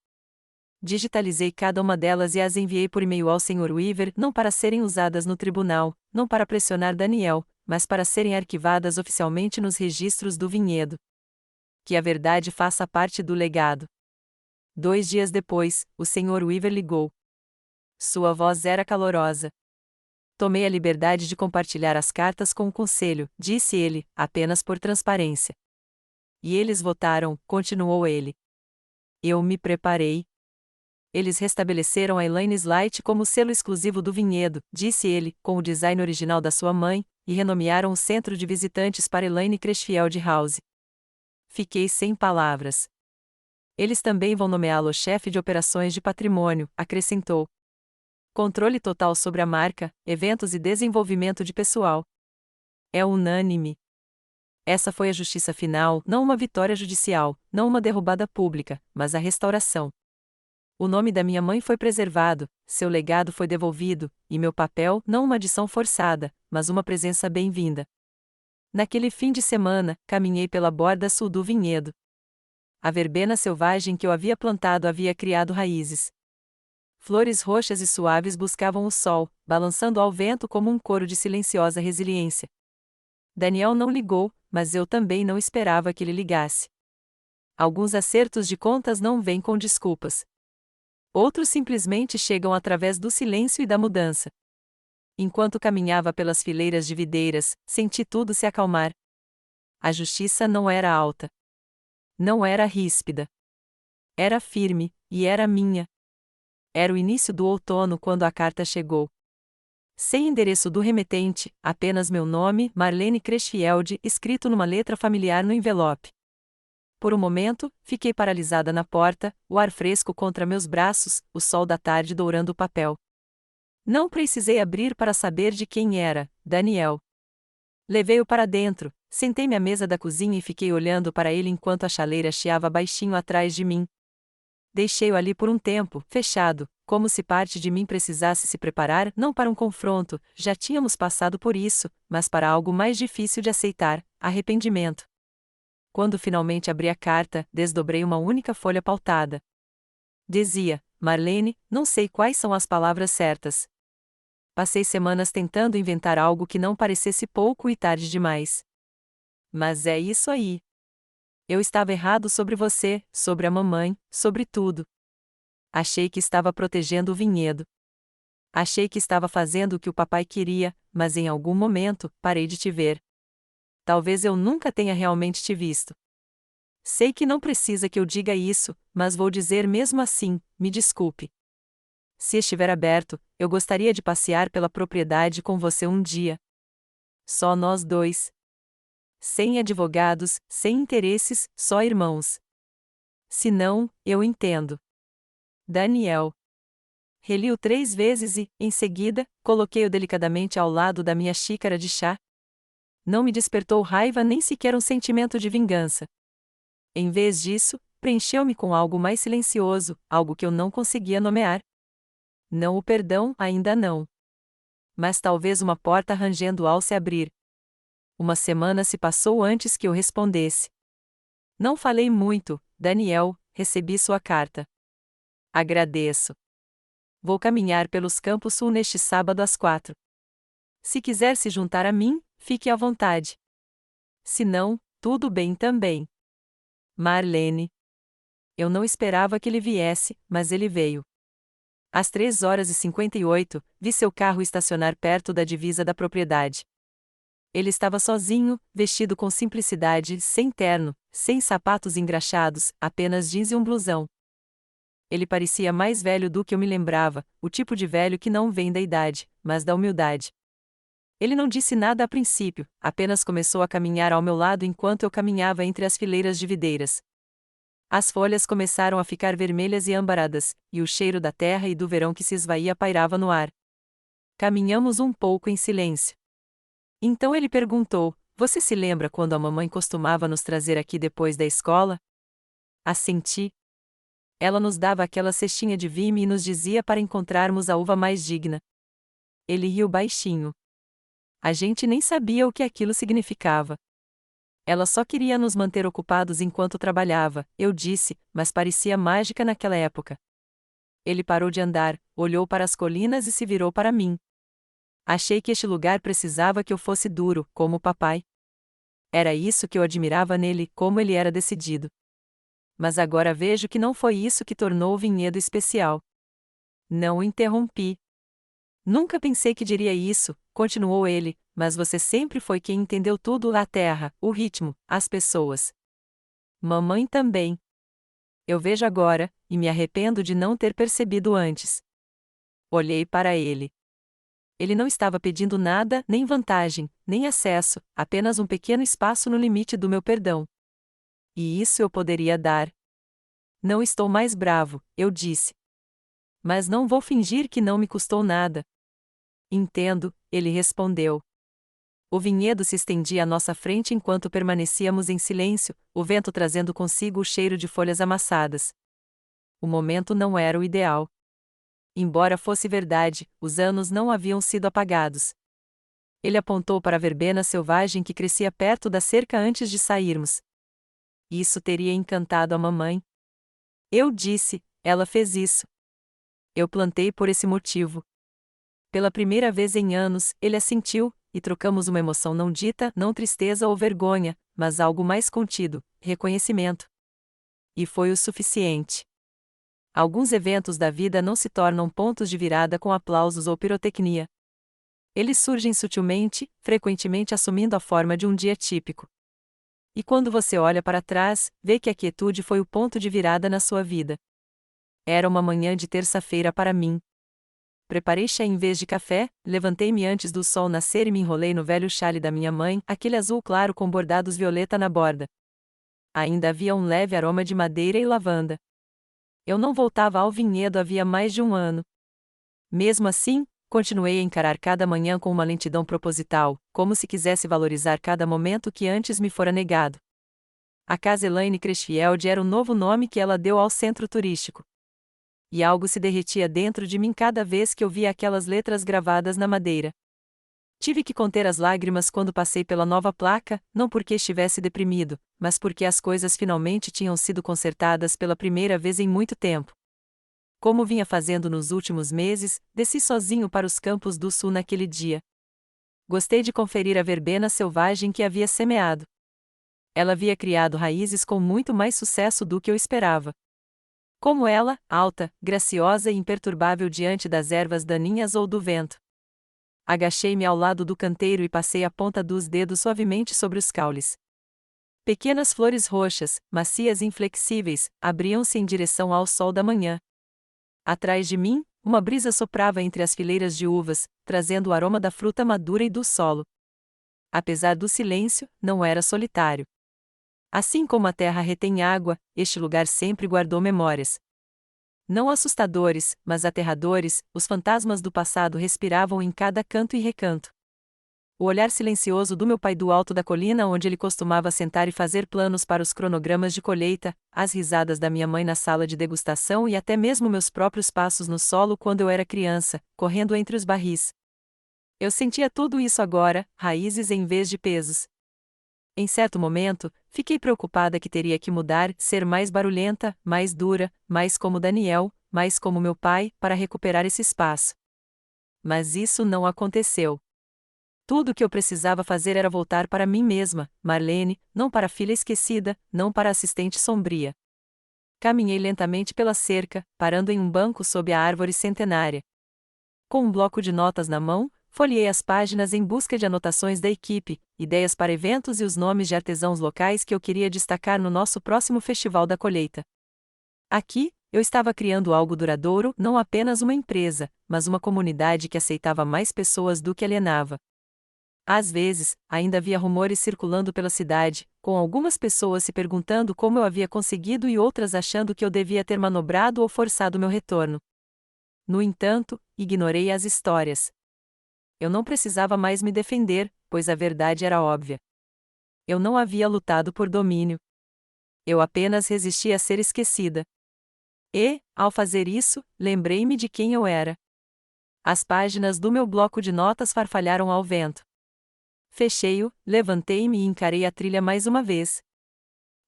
A: Digitalizei cada uma delas e as enviei por e-mail ao Sr. Weaver, não para serem usadas no tribunal, não para pressionar Daniel, mas para serem arquivadas oficialmente nos registros do vinhedo. Que a verdade faça parte do legado. 2 dias depois, o Sr. Weaver ligou. Sua voz era calorosa. Tomei a liberdade de compartilhar as cartas com o conselho, disse ele, apenas por transparência. E eles votaram, continuou ele. Eu me preparei. Eles restabeleceram a Elaine Slight como selo exclusivo do vinhedo, disse ele, com o design original da sua mãe, e renomearam o centro de visitantes para Elaine Crashfield House. Fiquei sem palavras. Eles também vão nomeá-lo chefe de operações de patrimônio, acrescentou. Controle total sobre a marca, eventos e desenvolvimento de pessoal. É unânime. Essa foi a justiça final, não uma vitória judicial, não uma derrubada pública, mas a restauração. O nome da minha mãe foi preservado, seu legado foi devolvido, e meu papel, não uma adição forçada, mas uma presença bem-vinda. Naquele fim de semana, caminhei pela borda sul do vinhedo. A verbena selvagem que eu havia plantado havia criado raízes. Flores roxas e suaves buscavam o sol, balançando ao vento como um coro de silenciosa resiliência. Daniel não ligou, mas eu também não esperava que ele ligasse. Alguns acertos de contas não vêm com desculpas. Outros simplesmente chegam através do silêncio e da mudança. Enquanto caminhava pelas fileiras de videiras, senti tudo se acalmar. A justiça não era alta. Não era ríspida. Era firme, e era minha. Era o início do outono quando a carta chegou. Sem endereço do remetente, apenas meu nome, Marlene Crashfield, escrito numa letra familiar no envelope. Por um momento, fiquei paralisada na porta, o ar fresco contra meus braços, o sol da tarde dourando o papel. Não precisei abrir para saber de quem era, Daniel. Levei-o para dentro, sentei-me à mesa da cozinha e fiquei olhando para ele enquanto a chaleira chiava baixinho atrás de mim. Deixei-o ali por um tempo, fechado, como se parte de mim precisasse se preparar não para um confronto, já tínhamos passado por isso, mas para algo mais difícil de aceitar, arrependimento. Quando finalmente abri a carta, desdobrei uma única folha pautada. Dizia: Marlene, não sei quais são as palavras certas. Passei semanas tentando inventar algo que não parecesse pouco e tarde demais. Mas é isso aí. Eu estava errado sobre você, sobre a mamãe, sobre tudo. Achei que estava protegendo o vinhedo. Achei que estava fazendo o que o papai queria, mas em algum momento, parei de te ver. talvez eu nunca tenha realmente te visto. Sei que não precisa que eu diga isso, mas vou dizer mesmo assim, me desculpe. Se estiver aberto, eu gostaria de passear pela propriedade com você um dia. Só nós dois. Sem advogados, sem interesses, só irmãos. Se não, eu entendo. Daniel. Reli-o 3 vezes e, em seguida, coloquei-o delicadamente ao lado da minha xícara de chá. Não me despertou raiva nem sequer um sentimento de vingança. Em vez disso, preencheu-me com algo mais silencioso, algo que eu não conseguia nomear. Não o perdão, ainda não. Mas talvez uma porta rangendo ao se abrir. Uma semana se passou antes que eu respondesse. Não falei muito, Daniel, recebi sua carta. Agradeço. Vou caminhar pelos Campos Sul neste sábado às 4. Se quiser se juntar a mim, fique à vontade. Se não, tudo bem também. Marlene. Eu não esperava que ele viesse, mas ele veio. Às 3h58, vi seu carro estacionar perto da divisa da propriedade. Ele estava sozinho, vestido com simplicidade, sem terno, sem sapatos engraxados, apenas jeans e um blusão. Ele parecia mais velho do que eu me lembrava, o tipo de velho que não vem da idade, mas da humildade. Ele não disse nada a princípio, apenas começou a caminhar ao meu lado enquanto eu caminhava entre as fileiras de videiras. As folhas começaram a ficar vermelhas e ambaradas, e o cheiro da terra e do verão que se esvaía pairava no ar. Caminhamos um pouco em silêncio. Então ele perguntou: "Você se lembra quando a mamãe costumava nos trazer aqui depois da escola?" Assenti. Ela nos dava aquela cestinha de vime e nos dizia para encontrarmos a uva mais digna. Ele riu baixinho. A gente nem sabia o que aquilo significava. Ela só queria nos manter ocupados enquanto trabalhava, eu disse, mas parecia mágica naquela época. Ele parou de andar, olhou para as colinas e se virou para mim. Achei que este lugar precisava que eu fosse duro, como o papai. Era isso que eu admirava nele, como ele era decidido. Mas agora vejo que não foi isso que tornou o vinhedo especial. Não o interrompi. Nunca pensei que diria isso, continuou ele, mas você sempre foi quem entendeu tudo: a terra, o ritmo, as pessoas. Mamãe também. Eu vejo agora, e me arrependo de não ter percebido antes. Olhei para ele. Ele não estava pedindo nada, nem vantagem, nem acesso, apenas um pequeno espaço no limite do meu perdão. E isso eu poderia dar. Não estou mais bravo, eu disse. Mas não vou fingir que não me custou nada. Entendo, ele respondeu. O vinhedo se estendia à nossa frente enquanto permanecíamos em silêncio, o vento trazendo consigo o cheiro de folhas amassadas. O momento não era o ideal. Embora fosse verdade, os anos não haviam sido apagados. Ele apontou para a verbena selvagem que crescia perto da cerca antes de sairmos. Isso teria encantado a mamãe. Eu disse, ela fez isso. Eu plantei por esse motivo. Pela primeira vez em anos, ele assentiu, e trocamos uma emoção não dita, não tristeza ou vergonha, mas algo mais contido, reconhecimento. E foi o suficiente. Alguns eventos da vida não se tornam pontos de virada com aplausos ou pirotecnia. Eles surgem sutilmente, frequentemente assumindo a forma de um dia típico. E quando você olha para trás, vê que a quietude foi o ponto de virada na sua vida. Era uma manhã de terça-feira para mim. Preparei chá em vez de café, levantei-me antes do sol nascer e me enrolei no velho chale da minha mãe, aquele azul claro com bordados violeta na borda. Ainda havia um leve aroma de madeira e lavanda. Eu não voltava ao vinhedo havia mais de um ano. Mesmo assim, continuei a encarar cada manhã com uma lentidão proposital, como se quisesse valorizar cada momento que antes me fora negado. A casa Elaine Crashfield era o novo nome que ela deu ao centro turístico. E algo se derretia dentro de mim cada vez que eu via aquelas letras gravadas na madeira. Tive que conter as lágrimas quando passei pela nova placa, não porque estivesse deprimido, mas porque as coisas finalmente tinham sido consertadas pela primeira vez em muito tempo. Como vinha fazendo nos últimos meses, desci sozinho para os Campos do Sul naquele dia. Gostei de conferir a verbena selvagem que havia semeado. Ela havia criado raízes com muito mais sucesso do que eu esperava. Como ela, alta, graciosa e imperturbável diante das ervas daninhas ou do vento. Agachei-me ao lado do canteiro e passei a ponta dos dedos suavemente sobre os caules. Pequenas flores roxas, macias e inflexíveis, abriam-se em direção ao sol da manhã. Atrás de mim, uma brisa soprava entre as fileiras de uvas, trazendo o aroma da fruta madura e do solo. Apesar do silêncio, não era solitário. Assim como a terra retém água, este lugar sempre guardou memórias. Não assustadores, mas aterradores, os fantasmas do passado respiravam em cada canto e recanto. O olhar silencioso do meu pai do alto da colina onde ele costumava sentar e fazer planos para os cronogramas de colheita, as risadas da minha mãe na sala de degustação e até mesmo meus próprios passos no solo quando eu era criança, correndo entre os barris. Eu sentia tudo isso agora, raízes em vez de pesos. Em certo momento, fiquei preocupada que teria que mudar, ser mais barulhenta, mais dura, mais como Daniel, mais como meu pai, para recuperar esse espaço. Mas isso não aconteceu. Tudo o que eu precisava fazer era voltar para mim mesma, Marlene, não para a filha esquecida, não para a assistente sombria. Caminhei lentamente pela cerca, parando em um banco sob a árvore centenária. Com um bloco de notas na mão, folheei as páginas em busca de anotações da equipe, ideias para eventos e os nomes de artesãos locais que eu queria destacar no nosso próximo Festival da Colheita. Aqui, eu estava criando algo duradouro, não apenas uma empresa, mas uma comunidade que aceitava mais pessoas do que alienava. Às vezes, ainda havia rumores circulando pela cidade, com algumas pessoas se perguntando como eu havia conseguido e outras achando que eu devia ter manobrado ou forçado meu retorno. No entanto, ignorei as histórias. Eu não precisava mais me defender, pois a verdade era óbvia. Eu não havia lutado por domínio. Eu apenas resistia a ser esquecida. E, ao fazer isso, lembrei-me de quem eu era. As páginas do meu bloco de notas farfalharam ao vento. Fechei-o, levantei-me e encarei a trilha mais uma vez.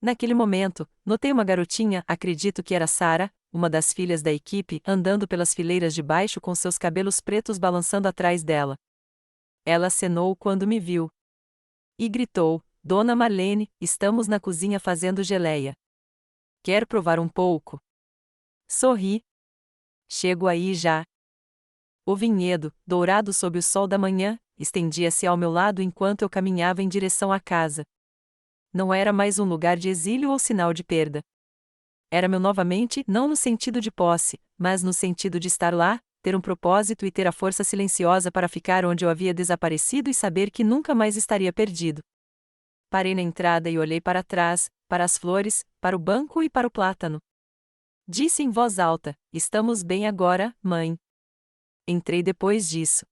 A: Naquele momento, notei uma garotinha, acredito que era Sarah, uma das filhas da equipe, andando pelas fileiras de baixo com seus cabelos pretos balançando atrás dela. Ela acenou quando me viu. E gritou: Dona Marlene, estamos na cozinha fazendo geleia. Quer provar um pouco? Sorri. Chego aí já. O vinhedo, dourado sob o sol da manhã, estendia-se ao meu lado enquanto eu caminhava em direção à casa. Não era mais um lugar de exílio ou sinal de perda. Era meu novamente, não no sentido de posse, mas no sentido de estar lá, ter um propósito e ter a força silenciosa para ficar onde eu havia desaparecido e saber que nunca mais estaria perdido. Parei na entrada e olhei para trás, para as flores, para o banco e para o plátano. Disse em voz alta: Estamos bem agora, mãe. Entrei depois disso.